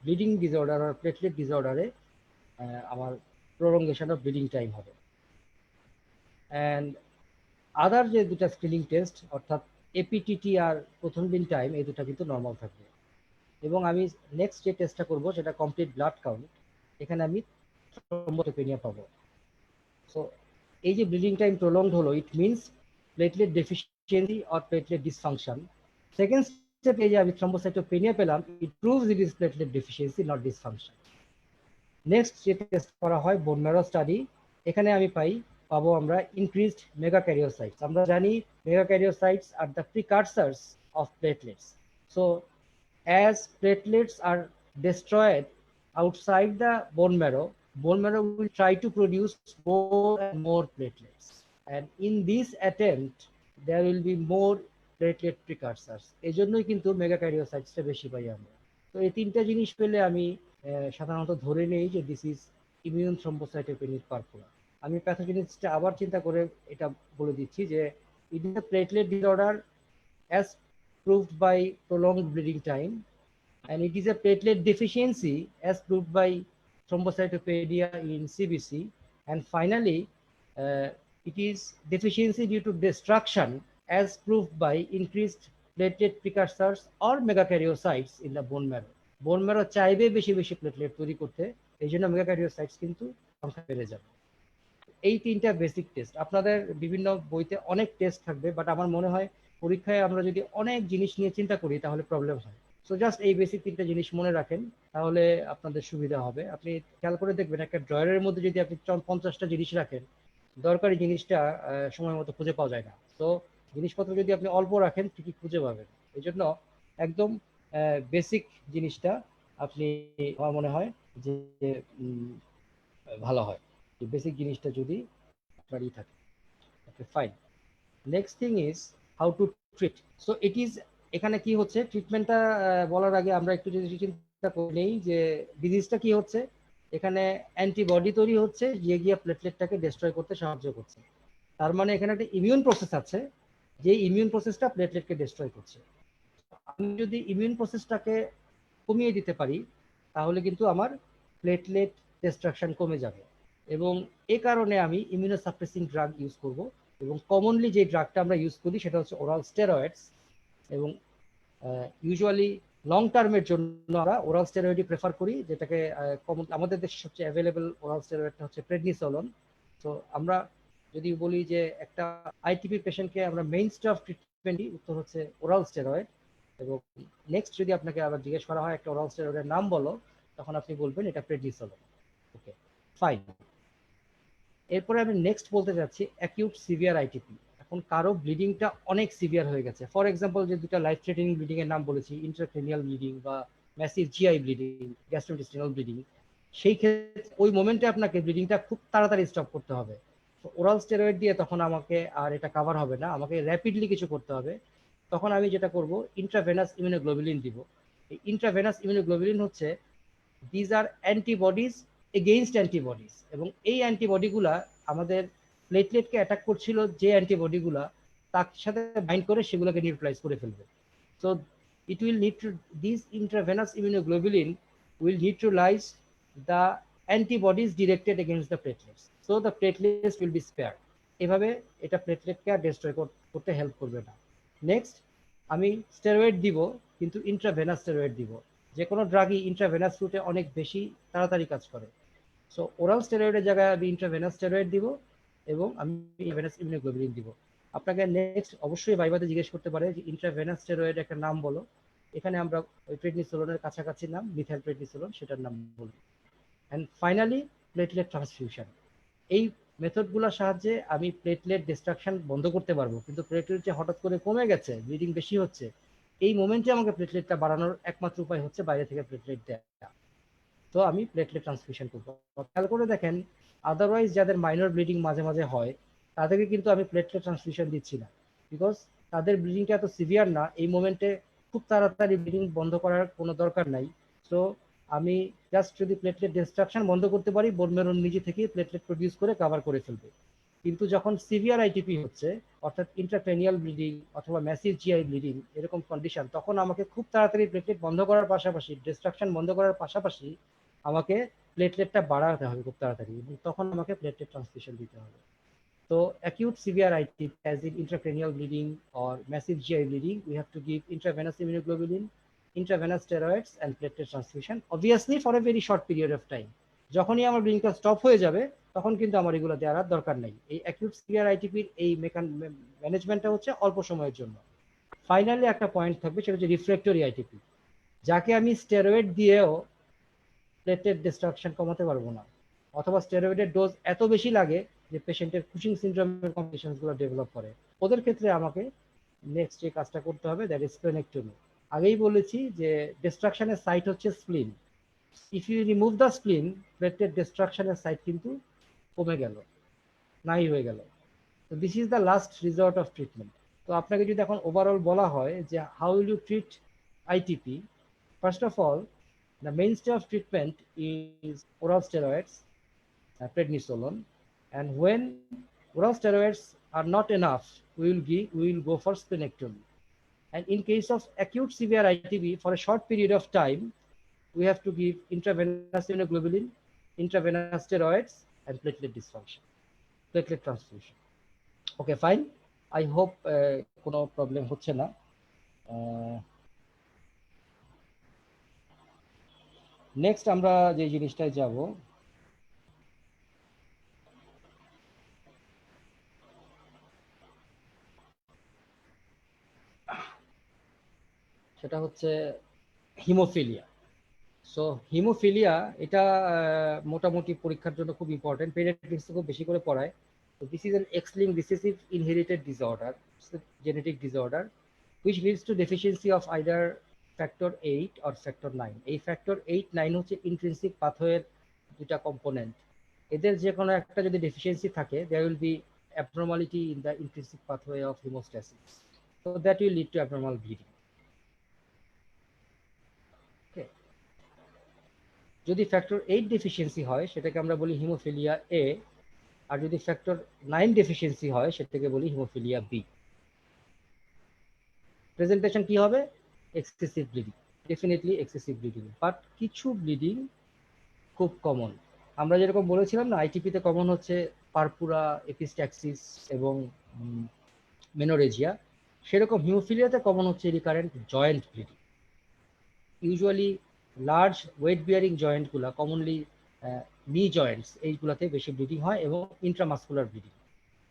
ব্লিডিং ডিসঅর্ডার আর প্লেটলেট ডিসঅর্ডারে আমার প্রলঙ্গেশন অফ ব্লিডিং টাইম হবে। অ্যান্ড আদার যে দুটা স্ক্রিনিং টেস্ট, অর্থাৎ এপিটিটি আর প্রথম দিন টাইম, এই দুটা কিন্তু নর্মাল থাকবে। এবং আমি নেক্সট যে টেস্টটা করবো সেটা কমপ্লিট ব্লাড কাউন্ট, এখানে আমি থ্রম্বোসাইটোপেনিয়া পাবো। সো এই যে ব্লিডিং টাইম প্রলংড হলো, it means platelet deficiency or platelet dysfunction. Second স্টেপে যে আমি থ্রম্বোসাইটোপেনিয়া পেলাম, it proves it is platelet deficiency, not dysfunction. Next যে টেস্ট করা হয় বোন ম্যারো স্টাডি, এখানে আমি পাবো আমরা ইনক্রিজড মেগাক্যারিওসাইটস। আমরা জানি megakaryocytes are the precursors of platelets. So as platelets are destroyed outside the bone marrow will try to produce more and more platelets, and in this attempt there will be more platelet precursors. এই জন্যই কিন্তু মেগাক্যারিওসাইটসটা বেশি পাই আমরা। তো এই তিনটা জিনিস পেলে আমি সাধারণত ধরে নেই যে this is immune thrombocytopenic purpura. আমি প্যাথোজেনিসটা আবার চিন্তা করে এটা বলে দিচ্ছি যে it is a platelet disorder as proved by prolonged bleeding time, and it is a platelet deficiency as proved by thrombocytopenia in CBC, and finally it is deficiency due to destruction as proved by increased platelet precursors or megakaryocytes in the bone marrow. Bone marrow চাইবে বেশি বেশি platelet তৈরি করতে, এই জন্য মেগাকারিওসাইটস কিন্তু সংখ্যা বেড়ে যাবে। এই তিনটা বেসিক টেস্ট, আপনাদের বিভিন্ন বইতে অনেক টেস্ট থাকবে, বাট আমার মনে হয় পরীক্ষায় আমরা যদি অনেক জিনিস নিয়ে চিন্তা করি তাহলে প্রবলেম হয়। সো জাস্ট এই বেসিক তিনটা জিনিস মনে রাখেন, তাহলে আপনাদের সুবিধা হবে। আপনি খেয়াল করে দেখবেন একটা ড্রয়ারের মধ্যে যদি আপনি 50টা জিনিস রাখেন, দরকারি জিনিসটা সময় মতো খুঁজে পাওয়া যায় না। তো জিনিসপত্র যদি আপনি অল্প রাখেন ঠিকই খুঁজে পাবেন। এই জন্য একদম বেসিক জিনিসটা আপনি, আমার মনে হয় যে ভালো হয় বেসিক জিনিসটা যদি আপনারই থাকে। Okay, fine. Next thing is how to treat. So it is, এখানে কি হচ্ছে ট্রিটমেন্টটা বলার আগে আমরা একটু যদি চিন্তা করে নেই যে ডিজিজটা কি হচ্ছে। এখানে অ্যান্টিবডি তৈরি হচ্ছে, গিয়ে প্লেটলেটটাকে ডিস্ট্রয় করতে সাহায্য করছে। তার মানে এখানে একটা ইমিউন প্রসেস আছে, যে ইমিউন প্রসেসটা প্লেটলেটকে ডিস্ট্রয় করছে। আমি যদি ইমিউন প্রসেসটাকে কমিয়ে দিতে পারি তাহলে কিন্তু আমার প্লেটলেট ডিস্ট্রাকশন কমে যাবে, এবং এ কারণে আমি ইমিউনোসাপ্রেসিং ড্রাগ ইউজ করব। এবং কমনলি যে ড্রাগটা আমরা ইউজ করি সেটা হচ্ছে ওরাল স্টেরয়েডস, এবং ইউজুয়ালি লং টার্মের জন্য আমরা ওরাল স্টেরয়েডই প্রেফার করি, যেটাকে আমাদের দেশে সবচেয়ে অ্যাভেলেবল ওরাল স্টেরয়েডটা হচ্ছে প্রেডনিসোলন। তো আমরা যদি বলি যে একটা আইটিপি পেশেন্টকে আমরা মেইনস্টে অফ ট্রিটমেন্ট দিই, উত্তর হচ্ছে ওরাল স্টেরয়েড। এবং নেক্সট যদি আপনাকে আবার জিজ্ঞেস করা হয় একটা ওরাল স্টেরয়েডের নাম বলো, তখন আপনি বলবেন এটা প্রেডনিসোলোন। ওকে, ফাইন। এরপরে আমি নেক্সট বলতে যাচ্ছি অ্যাকিউট সিভিয়ার আইটিপি। এখন কারো ব্লিডিংটা অনেক সিভিয়ার হয়ে গেছে, ফর এক্সাম্পল যে দুটো লাইফ থ্রেটেনিং ব্লিডিং এর নাম বলেছি, ইন্ট্রাক্রেনিয়াল ব্লিডিং বা massive GI bleeding, gastrointestinal bleeding, সেই ক্ষেত্রে ওই মোমেন্টে আপনাকে ব্লিডিংটা খুব তাড়াতাড়ি স্টপ করতে হবে। ওরাল স্টেরয়েড দিয়ে তখন আমাকে আর এটা কভার হবে না, আমাকে র্যাপিডলি কিছু করতে হবে। তখন আমি যেটা করব, ইন্ট্রাভেনাস ইমিউনোগ্লোবুলিন দিব। এই ইন্ট্রাভেনাস ইমিউনোগ্লোবুলিন হচ্ছে these are antibodies against antibodies, এবং এই অ্যান্টিবডিগুলা আমাদের প্লেটলেটকে অ্যাটাক করছিল যে অ্যান্টিবডিগুলা, তার সাথে বাইন্ড করে সেগুলোকে নিউট্রালাইজ করে ফেলবে। So it will need to, these intravenous immunoglobulin will neutralize the antibodies directed against the platelets, so the platelets will be spared. এভাবে এটা প্লেটলেটকে আর ডিস্ট্রয় করতে হেল্প করবে না। নেক্সট আমি স্টেরয়েড দিব, কিন্তু ইন্ট্রাভেনাস স্টেরয়েড দিব। যে কোনো ড্রাগই ইন্ট্রাভেনাস রুটে অনেক বেশি তাড়াতাড়ি কাজ করে। সো ওরাল স্টেরয়েডের জায়গায় আমি ইন্ট্রাভেনাস স্টেরয়েড দিব এবং আমি ইন্ট্রাভেনাস ইমিউনোগ্লোবুলিন দিব। আপনাকে নেক্সট অবশ্যই ভাইভাতে জিজ্ঞেস করতে পারে যে ইন্ট্রাভেনাস স্টেরয়েড একটা নাম বলো। এখানে আমরা ওই প্রেডনিসোলোনের কাছাকাছি নাম মিথাইল প্রেডনিসোলোন সেটার নাম বলি। And finally platelet transfusion. এই মেথডগুলোর সাহায্যে আমি প্লেটলেট ডিস্ট্রাকশন বন্ধ করতে পারবো, কিন্তু প্লেটলেট যে হঠাৎ করে কমে গেছে, ব্লিডিং বেশি হচ্ছে, এই মোমেন্টে আমাকে প্লেটলেটটা বাড়ানোর একমাত্র উপায় হচ্ছে বাইরে থেকে প্লেটলেট দেওয়া। তো আমি প্লেটলেট ট্রান্সফিউশন করবো। খেয়াল করে দেখেন, আদারওয়াইজ যাদের মাইনর ব্লিডিং মাঝে মাঝে হয় তাদেরকে কিন্তু আমি প্লেটলেট ট্রান্সফিউশন দিচ্ছি না, বিকজ তাদের ব্লিডিংটা এত সিভিয়ার না, এই মোমেন্টে খুব তাড়াতাড়ি ব্লিডিং বন্ধ করার কোনো দরকার নাই। সো আমি জাস্ট যদি প্লেটলেট ডিস্ট্রাকশন বন্ধ করতে পারি, বোন মেরু নিজে থেকেই প্লেটলেট প্রডিউস করে কভার করে ফেলবে। কিন্তু যখন সিভিয়ার আইটিপি হচ্ছে, অর্থাৎ ইন্ট্রাক্রেনিয়াল ব্লিডিং অথবা ম্যাসিভ জিআই ব্লিডিং এরকম কন্ডিশন, তখন আমাকে খুব তাড়াতাড়ি প্লেটলেট বন্ধ করার পাশাপাশি, ডিস্ট্রাকশন বন্ধ করার পাশাপাশি আমাকে প্লেটলেটটা বাড়াতে হবে খুব তাড়াতাড়ি, এবং তখন আমাকে প্লেটলেট ট্রান্সফিউশন দিতে হবে। So acute severe ITP, as in intracranial bleeding or massive GI bleeding, we have to give intravenous immunoglobulin, intravenous steroids and platelet transfusion, obviously for a very short period of time. যখনই আমার ব্লিডিংটা stop হয়ে যাবে, তখন কিন্তু আমার এগুলো দেওয়ার আর দরকার নেই। এই অ্যাকিউট সিভিয়ার আইটিপির এই ম্যানেজমেন্টটা হচ্ছে অল্প সময়ের জন্য। ফাইনালি একটা পয়েন্ট থাকবে, সেটা হচ্ছে রিফ্লেক্টরি আইটিপি, যাকে আমি স্টেরয়েড দিয়েও প্লেটলেট ডিস্ট্রাকশন কমাতে পারবো না, অথবা স্টেরয়েডের ডোজ এত বেশি লাগে যে পেশেন্টের কুশিং সিনড্রোমের কমপ্লিকেশনসগুলো ডেভেলপ করে। ওদের ক্ষেত্রে আমাকে নেক্সট যে কাজটা করতে হবে, দ্যাট ইজ স্প্লেনেক্টমি। আগেই বলেছি যে ডিস্ট্রাকশনের সাইট হচ্ছে spleen. If you remove the spleen, platelet ডিস্ট্রাকশনের সাইট কিন্তু কমে গেল, নাই হয়ে গেল। তো this is the last resort of treatment. তো আপনাকে যদি এখন ওভারঅল বলা হয় যে how will you treat ITP, first of all the mainstay of treatment is oral steroids, prednisolone, and when oral steroids are not enough, we will go for splenectomy. And in case of acute severe ITB, for a short period of time, we have to give intravenous immunoglobulin, intravenous steroids, and platelet transfusion. Okay, fine. I hope কোনো problem হচ্ছে না। Next আমরা যে জিনিসটায় যাব, সেটা হচ্ছে haemophilia. So haemophilia এটা মোটামুটি পরীক্ষার জন্য খুব ইম্পর্টেন্ট, পেডিয়াট্রিক্সে খুব বেশি করে পড়ায়। তো this is an X-linked recessive inherited disorder, genetic disorder which leads to deficiency of either factor 8 or factor 9. এই factor 8, 9 হচ্ছে ইন্ট্রিনসিক পাথওয়ের দুটা কম্পোনেন্ট। এদের যে কোনো একটা যদি ডেফিসিয়েন্সি থাকে, there will be abnormality in the intrinsic pathway of hemostasis, so that will lead to abnormal bleeding. Okay, যদি ফ্যাক্টর 8 ডেফিসিয়েন্সি হয় সেটাকে আমরা বলি হিমোফিলিয়া এ, আর যদি ফ্যাক্টর 9 ডেফিসিয়েন্সি হয় সেটাকে বলি হিমোফিলিয়া বি। প্রেজেন্টেশন কি হবে? Excessive bleeding, definitely excessive bleeding, but কিছু ব্লিডিং খুব কমন। আমরা যেরকম বলেছিলাম না, আইটিপিতে কমন হচ্ছে পারপুরা, এপিস্ট্যাক্সিস এবং মেনোরেজিয়া, সেরকম হিমোফিলিয়াতে কমন হচ্ছে recurrent joint bleeding. Usually large weight bearing জয়েন্টগুলো, কমনলি নি জয়েন্টস, এইগুলোতে বেশি ব্লিডিং হয় এবং intramuscular bleeding.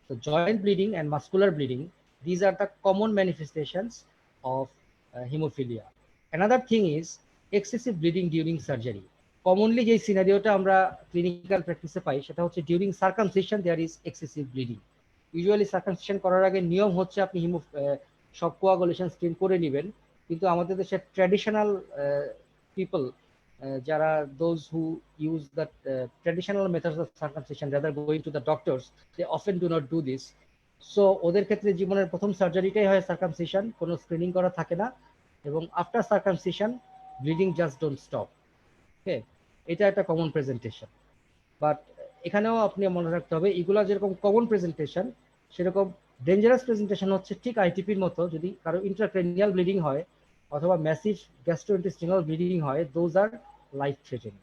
So joint bleeding and muscular bleeding, these are the common manifestations of hemophilia. Another thing is excessive bleeding during surgery. Commonly যে সিনারিওটা আমরা clinical প্র্যাকটিসে পাই সেটা হচ্ছে during circumcision there is excessive bleeding. Usually circumcision করার আগে নিয়ম হচ্ছে আপনি সব কোয়াগুলেশন স্ক্রিন করে নেবেন, কিন্তু আমাদের দেশের ট্র্যাডিশনাল পিপল যারা those who use the traditional methods of circumcision rather going to the doctors, they often do not do this. So ওদের ক্ষেত্রে জীবনের প্রথম সার্জারিটাই হয় সার্কামসিশন, কোনো স্ক্রিনিং করা থাকে না, এবং after circumcision bleeding just don't stop. Okay, এটা একটা কমন প্রেজেন্টেশন। বাট এখানেও আপনি মনে রাখতে হবে এগুলো যেরকম কমন প্রেজেন্টেশন সেরকম ডেঞ্জারাস প্রেজেন্টেশন হচ্ছে ঠিক আইটিপির মতো। যদি কারো ইন্ট্রাক্রেনিয়াল ব্লিডিং হয় অথবা ম্যাসিভ গ্যাস্ট্রোইন্টেস্টিনাল ব্লিডিং হয়, দোজ আর লাইফ থ্রেটেনিং।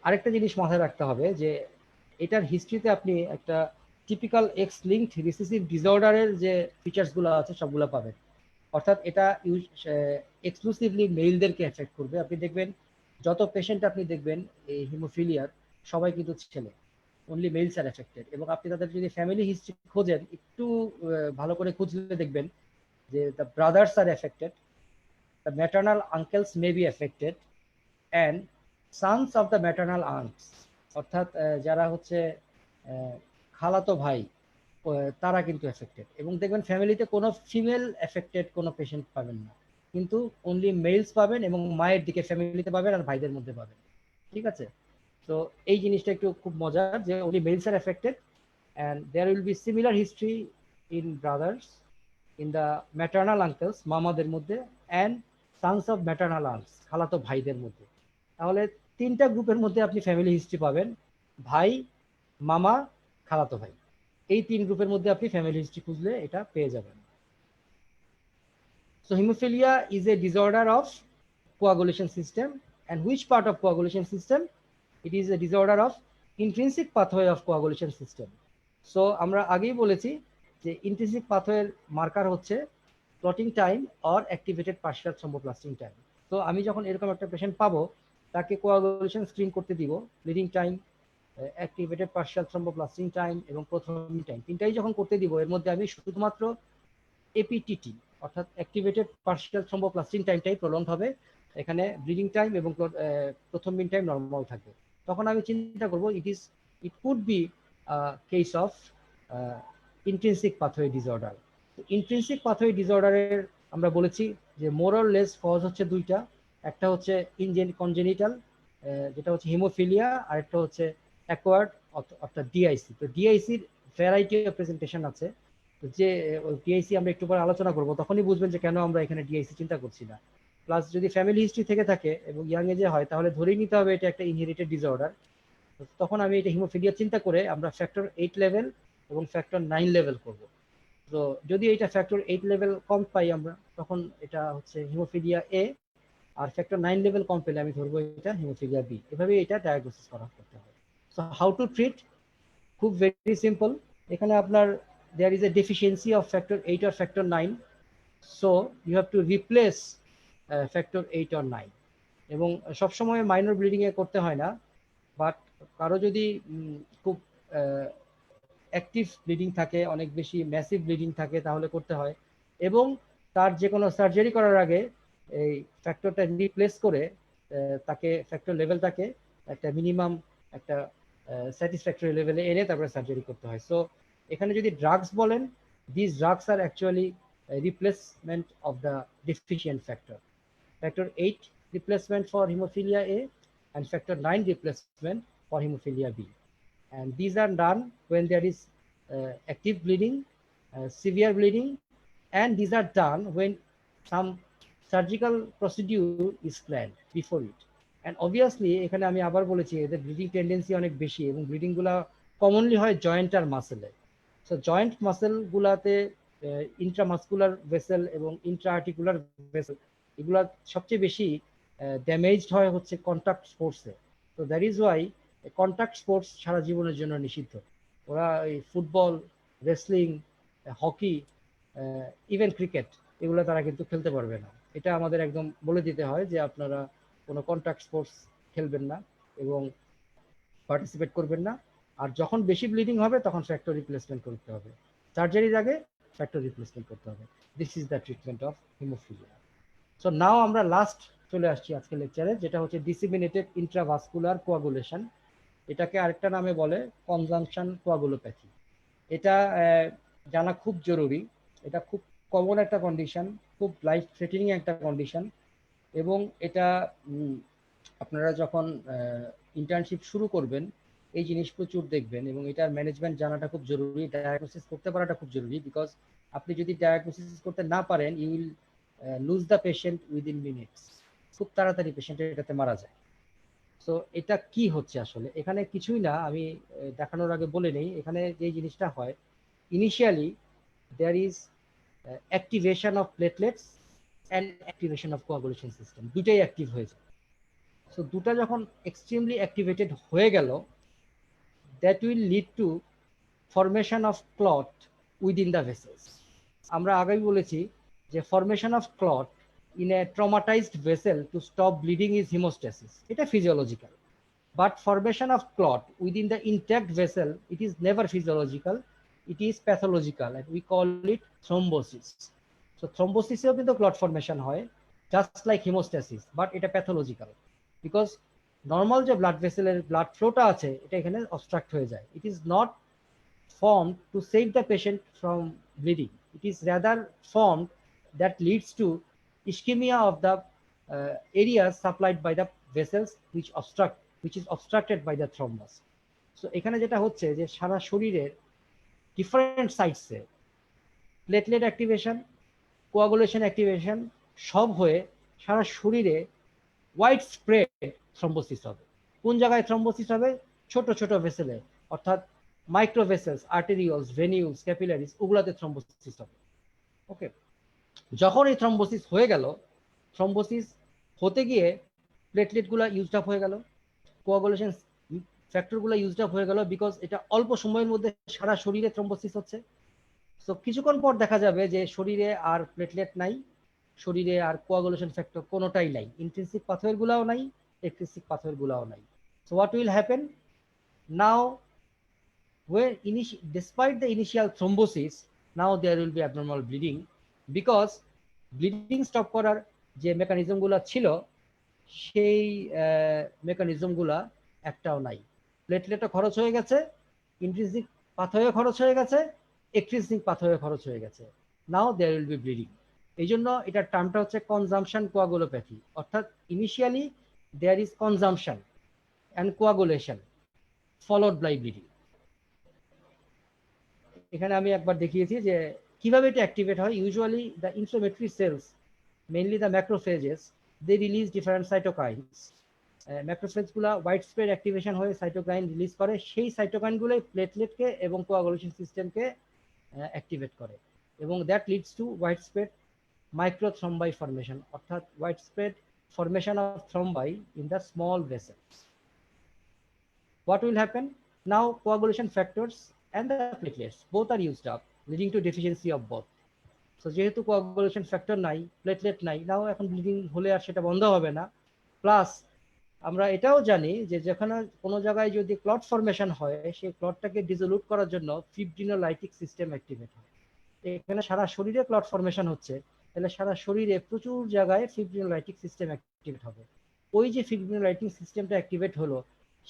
আরেকটা জিনিস মাথায় রাখতে হবে যে এটার হিস্ট্রিতে আপনি একটা টিপিক্যাল এক্স লিঙ্কড রিসেসিভ ডিসঅর্ডারের যে ফিচার্সগুলো আছে সবগুলো পাবেন। অর্থাৎ এটা এক্সক্লুসিভলি মেইলদেরকে এফেক্ট করবে। আপনি দেখবেন যত পেশেন্ট আপনি দেখবেন এই হিমোফিলিয়ার সবাই কিন্তু ছেলে, অনলি মেলস আর এফেক্টেড। এবং আপনি তাদের যদি ফ্যামিলি হিস্ট্রি খোঁজেন, একটু ভালো করে খুঁজলে দেখবেন যে the brothers are affected, the maternal uncles may be affected, and sons of the maternal aunts, অর্থাৎ যারা হচ্ছে খালাতো ভাই তারা কিন্তু এফেক্টেড। এবং দেখবেন ফ্যামিলিতে কোনো ফিমেল এফেক্টেড কোনো পেশেন্ট পাবেন না, কিন্তু অনলি মেলস পাবেন, এবং মায়ের দিকে ফ্যামিলিতে পাবেন আর ভাইদের মধ্যে পাবেন। ঠিক আছে, তো এই জিনিসটা একটু খুব মজার যে only males are affected, and there will be similar history in brothers, in the maternal uncles মামাদের মধ্যে, and sons of maternal aunts খালাতো ভাইদের মধ্যে। তাহলে তিনটা গ্রুপের মধ্যে আপনি ফ্যামিলি হিস্ট্রি পাবেন, ভাই, মামা, খালাতো ভাই। এই তিন গ্রুপের মধ্যে আপনি ফ্যামিলি হিস্ট্রি খুঁজলে এটা পেয়ে যাবেন। So hemophilia is a disorder of coagulation system, and which part of coagulation system? It is a disorder of intrinsic pathway of coagulation system. So আমরা আগেই বলেছি যে intrinsic pathway মার্কার হচ্ছে clotting time or activated partial thromboplastin time. তো আমি যখন এরকম একটা পেশেন্ট পাবো তাকে কোয়াগুলেশন স্ক্রিন করতে দিব, bleeding time, activated partial thromboplastin time এবং প্রথম টাইম, তিনটাই যখন করতে দিব এর মধ্যে আমি শুধুমাত্র এপিটিটি অর্থাৎ অ্যাক্টিভেটেড পার্শিয়াল থ্রম্বোপ্লাস্টিন টাইমটাই প্রলংড হবে, এখানে ব্লিডিং টাইম এবং প্রথম মিন টাইম নর্মাল থাকবে। তখন আমি চিন্তা করব it could be case of intrinsic pathway disorder. Intrinsic pathway ডিসঅর্ডারের আমরা বলেছি যে মোর অর লেস কজ হচ্ছে দুইটা, একটা হচ্ছে কনজেনিটাল যেটা হচ্ছে হিমোফিলিয়া, আর একটা হচ্ছে অ্যাকোয়ার্ড অর্থাৎ ডিআইসি। তো ডিআইসির ভ্যারাইটি অফ প্রেজেন্টেশন আছে, যে ডিআইসি আমরা একটু পরে আলোচনা করব, তখনই বুঝবেন যে কেন আমরা এখানে ডিআইসি চিন্তা করছি না। প্লাস যদি ফ্যামিলি হিস্ট্রি থেকে থাকে এবং ইয়াং এজে হয় তাহলে ধরেই নিতে হবে এটা একটা ইনহেরিটেড ডিসঅর্ডার। তখন আমি এটা হিমোফিলিয়া চিন্তা করে আমরা ফ্যাক্টর 8 লেভেল এবং ফ্যাক্টর 9 লেভেল করব। তো যদি এটা ফ্যাক্টর 8 লেভেল কম পাই আমরা, তখন এটা হচ্ছে হিমোফিলিয়া এ, আর ফ্যাক্টর 9 লেভেল কম পেলে আমি ধরবো এটা হিমোফিলিয়া বি। এভাবে এটা ডায়াগনোসিস করা করতে হবে। সো হাউ টু ট্রিট, খুব ভেরি সিম্পল। এখানে আপনার there is a deficiency of factor 8 or factor 9, so you have to replace factor 8 or 9, এবং সবসময় মাইনর ব্লিডিং এ করতে হয় না, বাট কারো যদি খুব অ্যাক্টিভ ব্লিডিং থাকে, অনেক বেশি ম্যাসিভ ব্লিডিং থাকে তাহলে করতে হয়, এবং তার যে কোনো সার্জারি করার আগে এই ফ্যাক্টরটা রিপ্লেস করে তাকে ফ্যাক্টর লেভেলটাকে একটা মিনিমাম একটা স্যাটিসফ্যাক্টরি লেভেলে এনে তারপরে সার্জারি করতে হয়। সো এখানে যদি ড্রাগস বলেন, this drugs are actually replacement of the deficient factor, factor 8 replacement for hemophilia A and factor 9 replacement for hemophilia B, and these are done when there is active bleeding, severe bleeding, and these are done when some surgical procedure is planned before it. And obviously এখানে আমি আবার বলেছি এদের bleeding tendency অনেক বেশি এবং bleeding গুলা commonly হয় জয়েন্ট আর মাসেলে। সো জয়েন্ট মাসেল গুলাতে ইন্ট্রামাসকুলার ভেসেল এবং ইন্ট্রাআর্টিকুলার ভেসেল এগুলা সবচেয়ে বেশি ড্যামেজড হয় হচ্ছে কন্টাক্ট স্পোর্টসে। তো that is why contact sports সারা জীবনের জন্য নিষিদ্ধ। ওরা এই football, wrestling, hockey, even cricket এগুলো তারা কিন্তু খেলতে পারবে না। এটা আমাদের একদম বলে দিতে হয় যে আপনারা কোনো কন্টাক্ট স্পোর্টস খেলবেন না, এবং পার্টিসিপেট করবেন না। আর যখন বেশি ব্লিডিং হবে তখন ফ্যাক্টর রিপ্লেসমেন্ট করতে হবে, সার্জারির আগে ফ্যাক্টর রিপ্লেসমেন্ট করতে হবে। This is the treatment of haemophilia. So now আমরা লাস্ট চলে আসছি আজকের লেকচারে, যেটা হচ্ছে ডিসিমিনেটেড ইন্ট্রাভাস্কুলার কোয়াগুলেশন। এটাকে আরেকটা নামে বলে কনজাংশন কোয়াগুলোপ্যাথি। এটা জানা খুব জরুরি। এটা খুব কমন একটা কন্ডিশন, খুব লাইফ থ্রেটেনিং একটা কন্ডিশন। এবং এটা আপনারা যখন ইন্টার্নশিপ শুরু করবেন এই জিনিস প্রচুর দেখবেন, এবং এটার ম্যানেজমেন্ট জানাটা খুব জরুরি, ডায়াগনোসিস করতে পারাটা খুব জরুরি। বিকজ আপনি যদি ডায়াগনোসিস করতে না পারেন, you will lose the patient within minutes. খুব তাড়াতাড়ি পেশেন্ট এটাতে মারা যায়। সো এটা কি হচ্ছে আসলে, এখানে কিছুই না, আমি দেখানোর আগে বলে নেই। এখানে যে জিনিসটা হয়, initially there is activation of platelets and activation of coagulation system, দুটাই অ্যাক্টিভ হয়েছে। সো দুটা যখন এক্সট্রিমলি অ্যাক্টিভেটেড হয়ে গেল, that will lead to formation of clot within the vessels. আমরা আগেই বলেছি যে formation of clot in a traumatised vessel to stop bleeding is haemostasis, এটা physiological. But formation of clot within the intact vessel, it is never physiological, it is pathological, and we call it thrombosis. So thrombosis এও কিন্তু clot formation হয়, just like hemostasis, but এটা pathological, because normal যে blood vessel এর blood flowটা আছে এটা এখানে obstruct হয়ে যায়। It is not formed to save the patient from bleeding, it is rather formed that leads to ischemia of the areas supplied by the vessels which is obstructed by the thrombus. So এখানে যেটা হচ্ছে যে সারা শরীরের different সাইটসে platelet activation, coagulation activation সব হয়ে সারা শরীরে ওয়াইড স্প্রেড থ্রম্বোসিস হবে। কোন জায়গায় থ্রম্বোসিস হবে? ছোট ছোট ভেসেলে, অর্থাৎ মাইক্রো ভেসেলস, আর্টেরিওলস, ভেনিউলস, ক্যাপিলারিস, ওগুলাতে থ্রম্বোসিস হবে। ওকে, যখন এই থ্রম্বোসিস হয়ে গেল, থ্রম্বোসিস হতে গিয়ে প্লেটলেটগুলো ইউজড আপ হয়ে গেল, কোয়াগুলেশন ফ্যাক্টরগুলো ইউজড আপ হয়ে গেল, বিকজ এটা অল্প সময়ের মধ্যে সারা শরীরে থ্রম্বোসিস হচ্ছে। সো কিছুক্ষণ পর দেখা যাবে যে শরীরে আর প্লেটলেট নাই, শরীরে আর কোয়াগুলেশন ফ্যাক্টর কোনোটাই নাই, ইন্ট্রিনসিক পাথওয়ের গুলাও নাই, এক্সট্রিনসিক পাথওয়ের গুলাও নাই। So what will happen now, when despite the initial thrombosis, now there will be abnormal bleeding, because bleeding stop করার যে মেকানিজমগুলো ছিল সেই মেকানিজমগুলা একটাও নাই। প্লেটলেটও খরচ হয়ে গেছে, ইন্ট্রিনসিক পাথওয়ে খরচ হয়ে গেছে, এক্সট্রিনসিক পাথওয়ে খরচ হয়ে গেছে। Now there will be bleeding. এই জন্য এটার টার্মটা হচ্ছে কনজাম্পশন কোয়াগুলোপ্যাথি, অর্থাৎ initially there is consumption and coagulation followed by bleeding. এখানে আমি একবার দেখিয়েছি যে কিভাবে এটা অ্যাক্টিভেট হয়। Usually the inflammatory cells, mainly the macrophages, they release different cytokines. ম্যাক্রোফেজগুলো ওয়াইড স্প্রেড অ্যাক্টিভেশন হয়ে সাইটোকাইন রিলিজ করে, সেই সাইটোকাইনগুলোই প্লেটলেটকে এবং কোয়াগুলেশন সিস্টেমকে অ্যাক্টিভেট করে, এবং that leads to wide spread microthrombi formation, অর্থাৎ wide spread formation of thrombi in the small vessels. What will happen? Now coagulation factors and the platelets both are used up, leading to deficiency of both. So যেহেতু coagulation factor নাই, platelet নাই, নাও এখন bleeding হলে আর সেটা বন্ধ হবে না। Plus আমরা এটাও জানি যে যেখানে কোনো জায়গায় যদি ক্লট ফরমেশন হয়, সেই ক্লটটাকে ডিসোলুট করার জন্য ফিব্রিনোলাইটিক সিস্টেম অ্যাক্টিভেট হয়। এখানে সারা শরীরে ক্লট ফরমেশন হচ্ছে, তাহলে সারা শরীরে প্রচুর জায়গায় ফিব্রিনোলাইটিক সিস্টেম অ্যাক্টিভেট হবে। ওই যে ফিব্রিনোলাইটিক সিস্টেমটা অ্যাক্টিভেট হলো,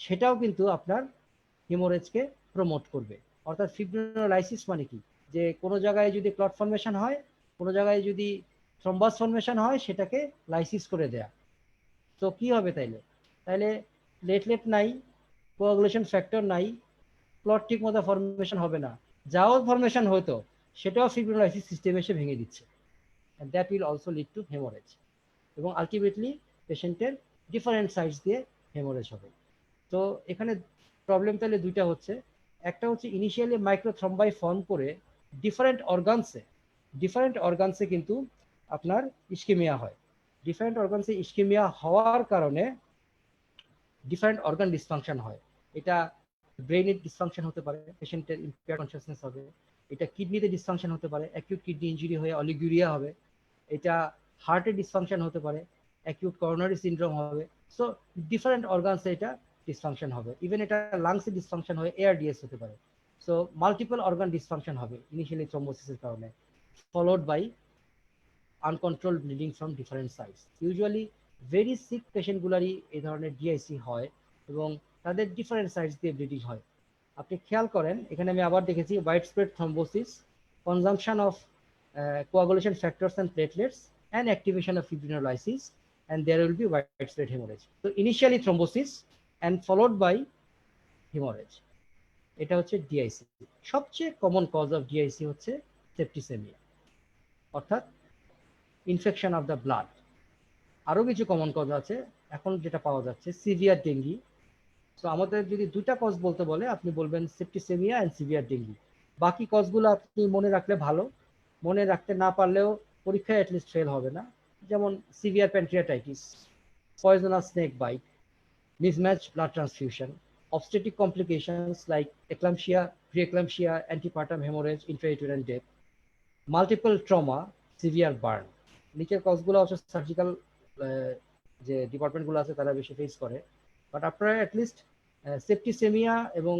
সেটাও কিন্তু আপনার হিমোরেজকে প্রমোট করবে। অর্থাৎ ফিব্রিনোলাইসিস মানে কি, যে কোনো জায়গায় যদি ক্লট ফরমেশন হয়, কোনো জায়গায় যদি থ্রম্বাস ফরমেশন হয়, সেটাকে লাইসিস করে দেয়া। তো কি হবে তাইলে প্লেটলেট নাই, কোয়াগুলেশন ফ্যাক্টর নাই, ক্লট ঠিক মতো ফরমেশন হবে না, যাও ফরমেশন হতো সেটাও ফিব্রিনোলাইসিস সিস্টেম এসে ভেঙে দিচ্ছে। and that will also lead to hemorrhage, এবং আলটিমেটলি পেশেন্টের ডিফারেন্ট সাইজ দিয়ে হেমোরেজ হবে। তো এখানে প্রবলেম তাহলে দুইটা হচ্ছে, একটা হচ্ছে ইনিশিয়ালি মাইক্রোথ্রম্বাই ফর্ম করে ডিফারেন্ট অর্গানসে কিন্তু আপনার ইস্কেমিয়া হয়। ডিফারেন্ট অর্গানসে ইস্কেমিয়া হওয়ার কারণে ডিফারেন্ট অর্গান ডিসফাংশন হয়। এটা ব্রেইনের ডিসফাংশন হতে পারে, পেশেন্টের ইম্পেয়ার্ড কনশাসনেস হবে। এটা কিডনিতে ডিসফাংশন হতে পারে, অ্যাকিউট কিডনি ইনজুরি হয়ে অলিগুরিয়া হবে। এটা হার্টের ডিসফাংশন হতে পারে, অ্যাকিউট করোনারি সিনড্রোম হবে। সো ডিফারেন্ট অর্গানসে এটা ডিসফাংশন হবে, ইভেন এটা লাংসে ডিসফাংশন হয়ে ARDS হতে পারে। সো মাল্টিপল অর্গান ডিসফাংশন হবে ইনিশিয়ালি থ্রম্বোসিসের কারণে, followed by uncontrolled bleeding from different sides. Usually very sick পেশেন্টগুলারই এই ধরনের ডিআইসি হয় এবং তাদের ডিফারেন্ট সাইডস দিয়ে ব্লিডিং হয়। আপনি খেয়াল করেন এখানে আমি আবার দেখেছি wide spread thrombosis, consumption of coagulation factors and platelets, and activation of fibrinolysis, and there will be widespread hemorrhage. So initially thrombosis and followed by hemorrhage. এটা হচ্ছে ডিআইসি। সবচেয়ে কমন কজ অফ ডিআইসি হচ্ছে septicaemia, অর্থাৎ infection of the blood. আরো কিছু common cause আছে এখন যেটা পাওয়া যাচ্ছে, সিভিয়ার ডেঙ্গি। তো আমাদের যদি দুটা কজ বলতে বলে আপনি বলবেন সেপ্টিসেমিয়া এন্ড সিভিয়ার ডেঙ্গি। বাকি কজগুলো আপনি মনে রাখলে ভালো, মনে রাখতে না পারলেও পরীক্ষায় অ্যাটলিস্ট ফেল হবে না। যেমন severe pancreatitis, poisonous snake bite, mismatched blood transfusion, obstetric complications like eclampsia, preeclampsia, antepartum hemorrhage, intrauterine death, multiple trauma, severe burn. নিচের কজগুলো হচ্ছে সার্জিক্যাল যে ডিপার্টমেন্টগুলো আছে তারা বেশি ফেস করে, বাট আপনারা অ্যাটলিস্ট সেপ্টিসেমিয়া এবং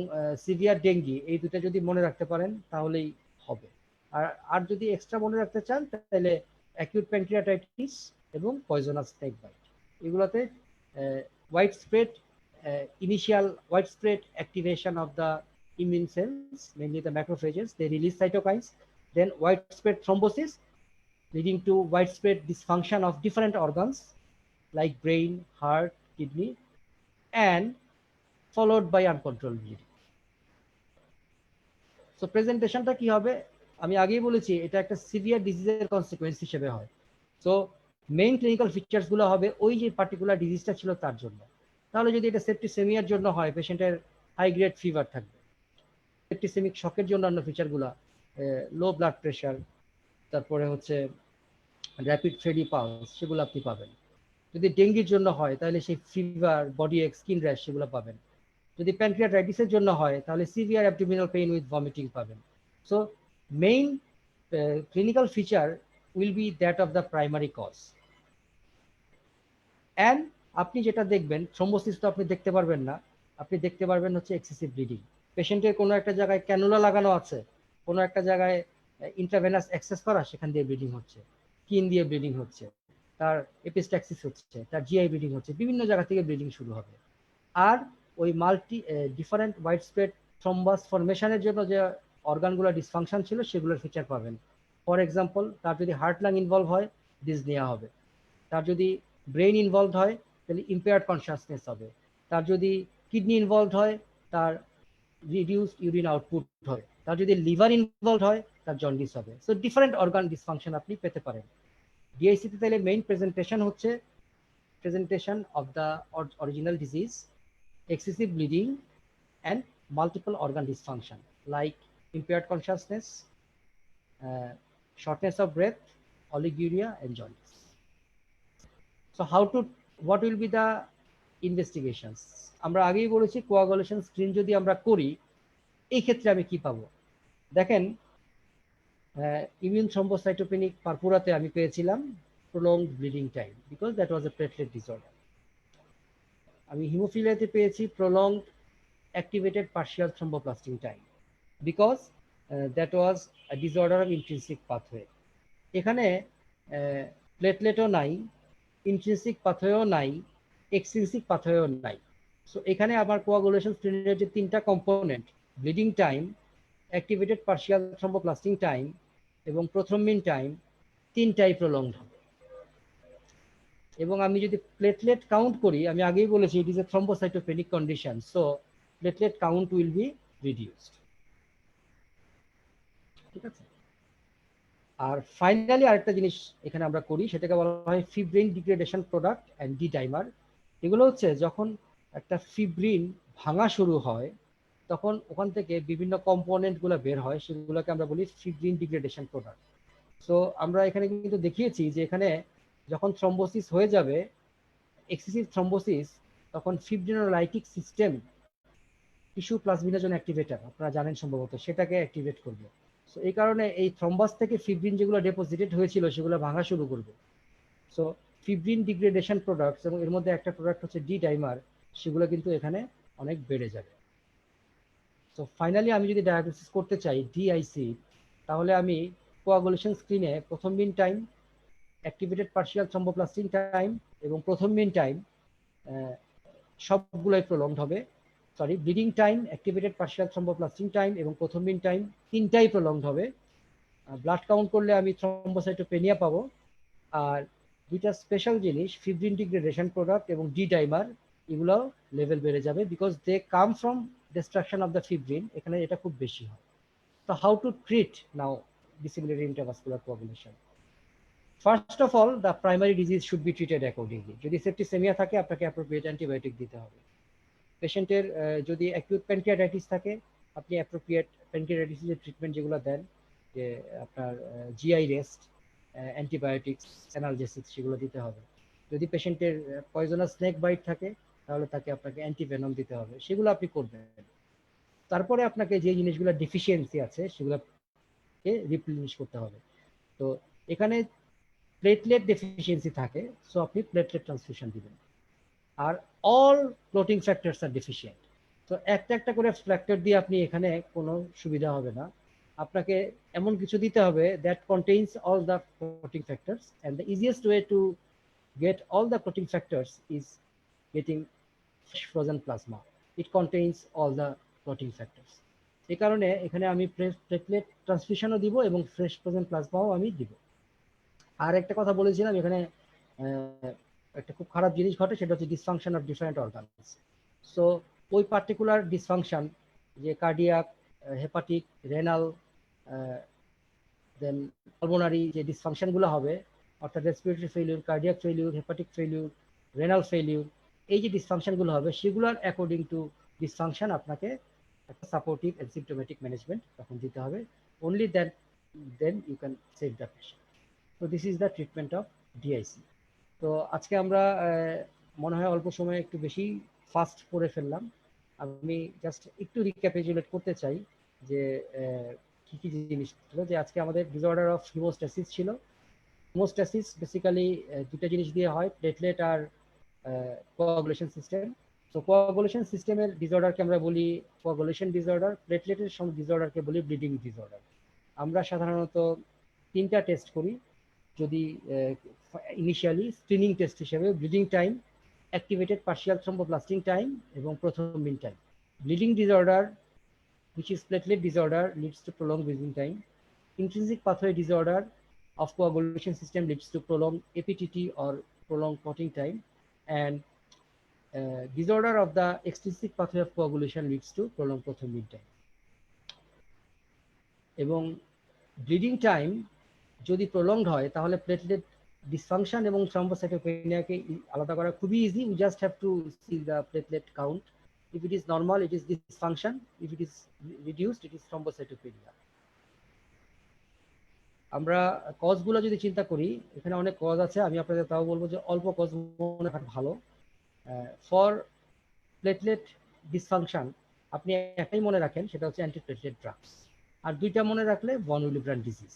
সিভিয়ার ডেঙ্গি এই দুটো যদি মনে রাখতে পারেন তাহলেই হবে। আর যদি এক্সট্রা মনে রাখতে চান তাহলে অ্যাকিউট প্যানক্রিয়াটাইটিস এবং পয়জনাস স্নেক বাইট, এগুলোতে widespread initial widespread activation of the immune cells, mainly the macrophages, they release cytokines, then widespread thrombosis leading to widespread dysfunction of different organs like brain, heart, kidney, and followed by uncontrolled bleeding. So presentation টা কি হবে, আমি আগেই বলেছি এটা একটা severe ডিজিজের consequence হিসেবে হয়। সো মেইন ক্লিনিক্যাল ফিচার্স গুলো হবে ওই যে পার্টিকুলার ডিজিজটা ছিল তার জন্য। তাহলে যদি এটা সেপ্টিসেমিয়ার জন্য হয়, পেশেন্টের হাই গ্রেড ফিভার থাকবে। সেপ্টিসেমিক শকের জন্য অন্য ফিচারগুলো লো ব্লাড প্রেশার, তারপরে হচ্ছে র্যাপিড ফ্রেডি পালস, সেগুলো আপনি পাবেন। যদি ডেঙ্গির জন্য হয় তাহলে সেই fever, body ache, skin rash সেগুলো পাবেন। যদি প্যানক্রিয়াটাইটিসের জন্য হয় তাহলে severe abdominal pain with vomiting পাবেন। So main clinical feature will be that of the primary cause. And আপনি যেটা দেখবেন, থ্রম্বোসিস তো আপনি দেখতে পারবেন না, আপনি দেখতে পারবেন হচ্ছে এক্সেসিভ ব্লিডিং। পেশেন্টের কোনো একটা জায়গায় ক্যানুলা লাগানো আছে, কোনো একটা জায়গায় ইন্ট্রাভেনাস অ্যাক্সেস করা, সেখান দিয়ে ব্লিডিং হচ্ছে, স্কিন দিয়ে ব্লিডিং হচ্ছে, তার এপিস্ট্যাক্সিস হচ্ছে, তার জিআই ব্লিডিং হচ্ছে, বিভিন্ন জায়গা থেকে ব্লিডিং শুরু হবে। আর ওই ডিফারেন্ট ওয়াইড স্প্রেড থ্রম্বাস ফরমেশনের জন্য যে অর্গানগুলো ডিসফাংশন ছিল সেগুলোর ফিচার পাবেন। ফর এক্সাম্পল, তার যদি হার্ট লাং ইনভলভ হয় ডিসনিয়া হবে, তার যদি ব্রেইন ইনভলভ হয় তাহলে ইম্পেয়ার্ড কনসাসনেস হবে, তার যদি কিডনি ইনভলভ হয় তার রিডিউসড ইউরিন আউটপুট হবে, তার যদি লিভার ইনভলভ হয় তার জন্ডিস হবে। সো ডিফারেন্ট অর্গান ডিসফাংশন আপনি পেতে পারেন। ডিআইসিতে তাহলে মেইন প্রেজেন্টেশন হচ্ছে presentation of the original disease, excessive bleeding, and multiple organ dysfunction like impaired consciousness, shortness of breath, oliguria, and jaundice. So what will be the investigations? আমরা আগেই বলেছি coagulation screen যদি আমরা করি এই ক্ষেত্রে আমি কি পাবো। দেখেন ইমিউন থ্রম্বোসাইটোপেনিক পারপুরাতে আমি পেয়েছিলাম prolonged bleeding time because that was a platelet disorder. আমি হিমোফিলিয়াতে পেয়েছি prolonged activated partial thromboplastin time because that was a disorder of intrinsic pathway. এখানে প্লেটলেটও নাই, ইন্ট্রিনসিক পাথওয়েও নাই, এক্সট্রিনসিক পাথওয়েও নাই। সো এখানে আবার কোয়াগুলেশন স্ক্রিনের যে তিনটা component, bleeding time, activated partial thromboplastin time এবং প্রথ্রম্বিন টাইম, তিনটাই প্রলংড হবে। এবং আমি যদি প্লেটলেট কাউন্ট করি, আমি আগেই বলেছি it is a thrombocytopenic condition, so platelet count will be reduced. ঠিক আছে। আর ফাইনালি আরেকটা জিনিস এখানে আমরা করি, সেটাকে বলা হয় fibrin degradation product and D dimer. এগুলো হচ্ছে যখন একটা ফিব্রিন ভাঙা শুরু হয় তখন ওখান থেকে বিভিন্ন কম্পোনেন্টগুলো বের হয়, সেগুলোকে আমরা বলি ফিব্রিন ডিগ্রেডেশন প্রোডাক্ট। সো আমরা এখানে কিন্তু দেখিয়েছি যে এখানে যখন থ্রম্বোসিস হয়ে যাবে, এক্সেসিভ থ্রম্বোসিস, তখন ফিব্রিনোলাইটিক সিস্টেম, টিস্যু প্লাজমিনোজেন অ্যাক্টিভেটর আপনারা জানেন সম্ভবত, সেটাকে অ্যাক্টিভেট করবে। সো এই কারণে এই থ্রম্বাস থেকে ফিব্রিন যেগুলো ডেপোজিটেড হয়েছিল সেগুলো ভাঙা শুরু করবে। সো ফিব্রিন ডিগ্রেডেশন প্রোডাক্টস, এবং এর মধ্যে একটা প্রোডাক্ট হচ্ছে ডি ডাইমার, সেগুলো কিন্তু এখানে অনেক বেড়ে যাবে। সো ফাইনালি আমি যদি ডায়াগনোসিস করতে চাই ডিআইসি, তাহলে আমি কোয়াগুলেশন স্ক্রিনে prothrombin time, activated partial thromboplastin time এবং প্রথম মিন টাইম সবগুলোই প্রলংড হবে। Sorry, bleeding time, activated partial thromboplastin time এবং প্রথম মিন টাইম তিনটাই প্রলংড হবে। ব্লাড কাউন্ট করলে আমি থ্রম্বোসাইটোপেনিয়া পাবো। আর দুইটা স্পেশাল জিনিস, ফিব্রিন ডিগ্রেডেশন প্রোডাক্ট এবং ডি ডাইমার, এগুলো লেভেল বেড়ে যাবে because they come from destruction of the fibrin, এখানে এটা খুব বেশি হয়। তো how to treat now disseminated intravascular coagulation? First of all, the primary disease should be treated accordingly. যদি সেপ্টিসেমিয়া থাকে আপনাকে অ্যাপ্রোপ্রিয়েট অ্যান্টিবায়োটিক দিতে হবে। পেশেন্টের যদি অ্যাকিউট প্যানক্রিয়াটাইটিস থাকে আপনি অ্যাপ্রোপ্রিয়েট প্যানক্রিয়াটাইটিসের ট্রিটমেন্ট যেগুলো দেন, যে আপনার জিআই রেস্ট, অ্যান্টিবায়োটিক্স, অ্যানালজেসিক্স, সেগুলো দিতে হবে। যদি পেশেন্টের পয়জনাস স্নেক বাইট থাকে তাহলে তাকে আপনাকে অ্যান্টিভেনম দিতে হবে, সেগুলো আপনি করবেন। তারপরে আপনাকে যে জিনিসগুলো ডেফিসিয়েন্সি আছে সেগুলোকে রিপ্লেনিশ করতে হবে। তো এখানে প্লেটলেট ডেফিসিয়েন্সি থাকে, সো আপনি প্লেটলেট ট্রান্সফিউশন দিবেন। আর অল ক্লোটিং ফ্যাক্টরস আর ডেফিসিয়েন্ট। তো একটা একটা করে ফ্যাক্টর দিয়ে আপনি এখানে কোনো সুবিধা হবে না, আপনাকে এমন কিছু দিতে হবে that contains all the clotting factors, and the easiest way to get all the clotting factors is getting fresh frozen plasma. It contains all the clotting factors. এই কারণে এখানে আমি প্লেটলেট ট্রান্সফিউশনও দিব এবং ফ্রেশ ফ্রোজেন প্লাজমাও আমি দিব। আর একটা কথা বলেছিলাম, এখানে একটা খুব খারাপ জিনিস ঘটে, সেটা হচ্ছে dysfunction of different organs. So ওই পার্টিকুলার ডিসফাংশন, যে কার্ডিয়াক, হেপাটিক, রেনাল, দেন পালমোনারি যে ডিসফাংশনগুলো হবে, অর্থাৎ respiratory failure, cardiac failure, hepatic failure, renal failure, এই যে ডিসফাংশনগুলো হবে সেগুলোর অ্যাকর্ডিং টু ডিসফাংশন আপনাকে একটা সাপোর্টিভ এন্ড সিম্পটোমেটিক ম্যানেজমেন্ট তখন দিতে হবে। Only that then you can save the patient. তো this is the treatment of DIC. তো আজকে আমরা মনে হয় অল্প সময়ে একটু বেশি ফাস্ট করে ফেললাম। আমি জাস্ট একটু রিক্যাপিচুলেট করতে চাই যে কি কি জিনিস ছিল। যে আজকে আমাদের ডিসঅর্ডার অফ হিমোস্ট্যাসিস ছিল। হিমোস্ট্যাসিস বেসিক্যালি দুটো জিনিস দিয়ে হয়, প্লেটলেট আর কোয়াগুলেশন সিস্টেম। তো কোয়াগুলেশন সিস্টেমের ডিসঅর্ডারকে আমরা বলি কোয়াগুলেশন ডিসঅর্ডার, প্লেটলেটের ডিসঅর্ডারকে বলি ব্লিডিং ডিসঅর্ডার। আমরা সাধারণত তিনটা টেস্ট করি। যদি ইনিশিয়ালি স্ক্রিনিং টেস্ট হিসেবে bleeding time, activated partial thromboplastin time এবং prothrombin time. Bleeding disorder which is platelet disorder leads to prolonged bleeding time. Intrinsic pathway disorder of coagulation system leads to prolonged APTT or prolonged clotting time, and disorder of the extrinsic pathway of coagulation leads to prolonged prothom mean time. এবং bleeding time যদি prolonged হয় তাহলে platelet dysfunction এবং থ্রম্বোসাইটোপেনিয়াকে আলাদা করা খুবই easy. We just have to C the platelet count. If it is normal, it is dysfunction. If it is reduced, it is thrombocytopenia. আমরা কজগুলো যদি চিন্তা করি, এখানে অনেক কজ আছে, আমি আপনাদের তাও বলবো যে অল্প কজ মনে রাখা ভালো। ফর প্লেটলেট ডিসফাংশন আপনি একটাই মনে রাখেন, সেটা হচ্ছে অ্যান্টিপ্লেটলেট ড্রাগস, আর দুইটা মনে রাখলে ভন উইলিব্রান্ড ডিজিজ।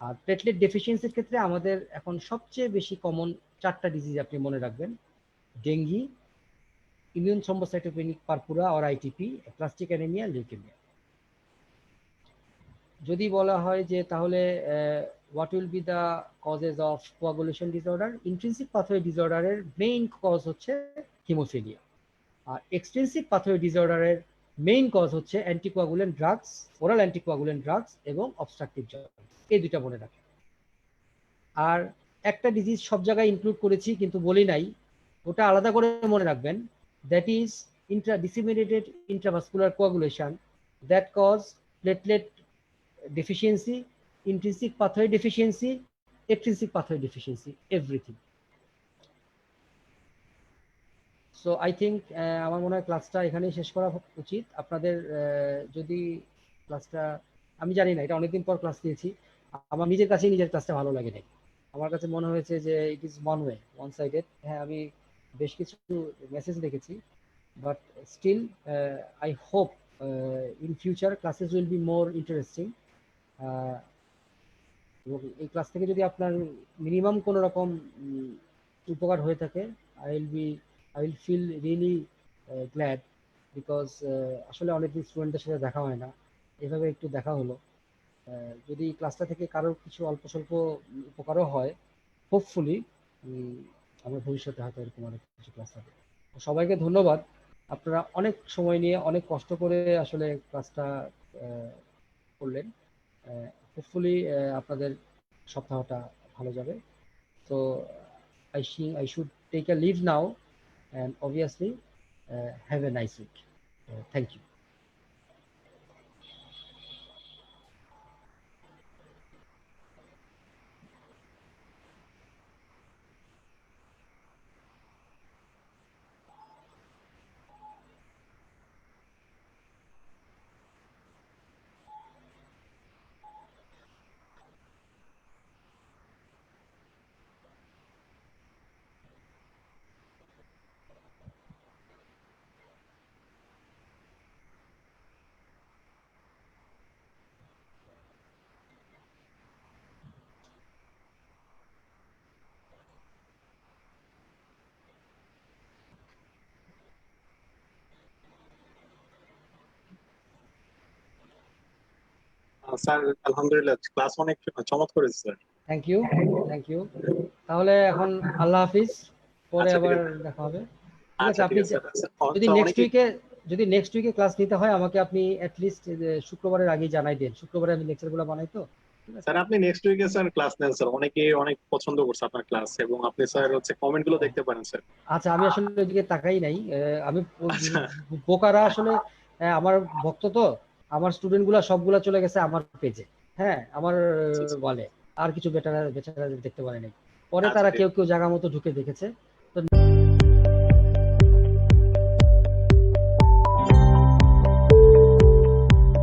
আর প্লেটলেট ডেফিসিয়েন্সির ক্ষেত্রে আমাদের এখন সবচেয়ে বেশি কমন চারটা ডিজিজ আপনি মনে রাখবেন: dengue, immune thrombocytopenic purpura or ITP, plastic anaemia, leukaemia. যদি বলা হয় যে তাহলে what will be the causes of coagulation disorder, intrinsic pathway ডিসঅর্ডারের মেইন কজ হচ্ছে হিমোফিলিয়া, আর এক্সট্রিনসিক পাথওয়ে ডিসঅর্ডারের মেইন কজ হচ্ছে anticoagulant drugs, oral anticoagulant drugs এবং অবস্ট্রাকটিভ জয়েন্ট। এই দুইটা মনে রাখেন। আর একটা ডিজিজ সব জায়গায় ইনক্লুড করেছি কিন্তু বলি নাই, ওটা আলাদা করে মনে রাখবেন, that is disseminated intravascular coagulation that cause platelet deficiency, intrinsic pathway deficiency, extrinsic pathway deficiency, everything. So I think আমার মনে হয় ক্লাসটা এখানেই শেষ করা উচিত। আপনাদের যদি ক্লাসটা, আমি জানি না, এটা অনেকদিন পর ক্লাস দিয়েছি, আমার নিজের কাছেই নিজের ক্লাসটা ভালো লাগে নাই। আমার কাছে মনে হয়েছে যে ইট ইজ ওয়ান সাইডেড। হ্যাঁ, আমি বেশ কিছু মেসেজ দেখেছি, but still I hope in future classes will be more interesting. এই ক্লাস থেকে যদি আপনার মিনিমাম কোনো রকম উপকার হয়ে থাকে, I will feel really glad because আসলে অনেকদিন স্টুডেন্টদের সাথে দেখা হয় না, এভাবে একটু দেখা হলো। যদি ক্লাসটা থেকে কারোর কিছু অল্প স্বল্প উপকারও হয়, হোপফুলি আমরা ভবিষ্যতে হয়তো এরকম অনেক কিছু ক্লাস হবে। সবাইকে ধন্যবাদ, আপনারা অনেক সময় নিয়ে অনেক কষ্ট করে আসলে ক্লাসটা করলেন। হোপফুলি আপনাদের সপ্তাহটা ভালো যাবে। তো I should take a leave now, and obviously have a nice week. Thank you. Sir আলহামদুলিল্লাহ ক্লাস অনেক চমৎকার হয়েছে sir. Thank you, thank you. তাহলে এখন আল্লাহ হাফিজ, পরে আচ্ছা ঠিক আবার আছে। দেখা হবে। ঠিক আছে, আচ্ছা ঠিক আপনি আছে স্যার। যদি নেক্সট উইকে ক্লাস নিতে হয় আমাকে আপনি অ্যাটলিস্ট শুক্রবারের আগেই জানাই দেন, শুক্রবারে আমি লেকচারগুলো বানাই তো। ঠিক আছে। স্যার আপনি নেক্সট উইকে স্যার ক্লাস নেন স্যার, অনেকে অনেক পছন্দ করছে আপনার ক্লাস, এবং আপনি স্যার হচ্ছে কমেন্ট গুলো দেখতে পারেন স্যার। আচ্ছা, আমি আসলে ওইদিকে তাকাই নাই। আমি আচ্ছা বোকারা আসলে, আমার ভক্ত তো, আমার স্টুডেন্ট গুলা সবগুলা চলে গেছে আমার পেজে। হ্যাঁ, আমার আচ্ছা বলে আর কিছু বেচারা বেচারা দেখতে পারে নাই। পরে আচ্ছা তারা ঠিক কেউ কেউ জায়গা মতো ঢুকে দেখেছে।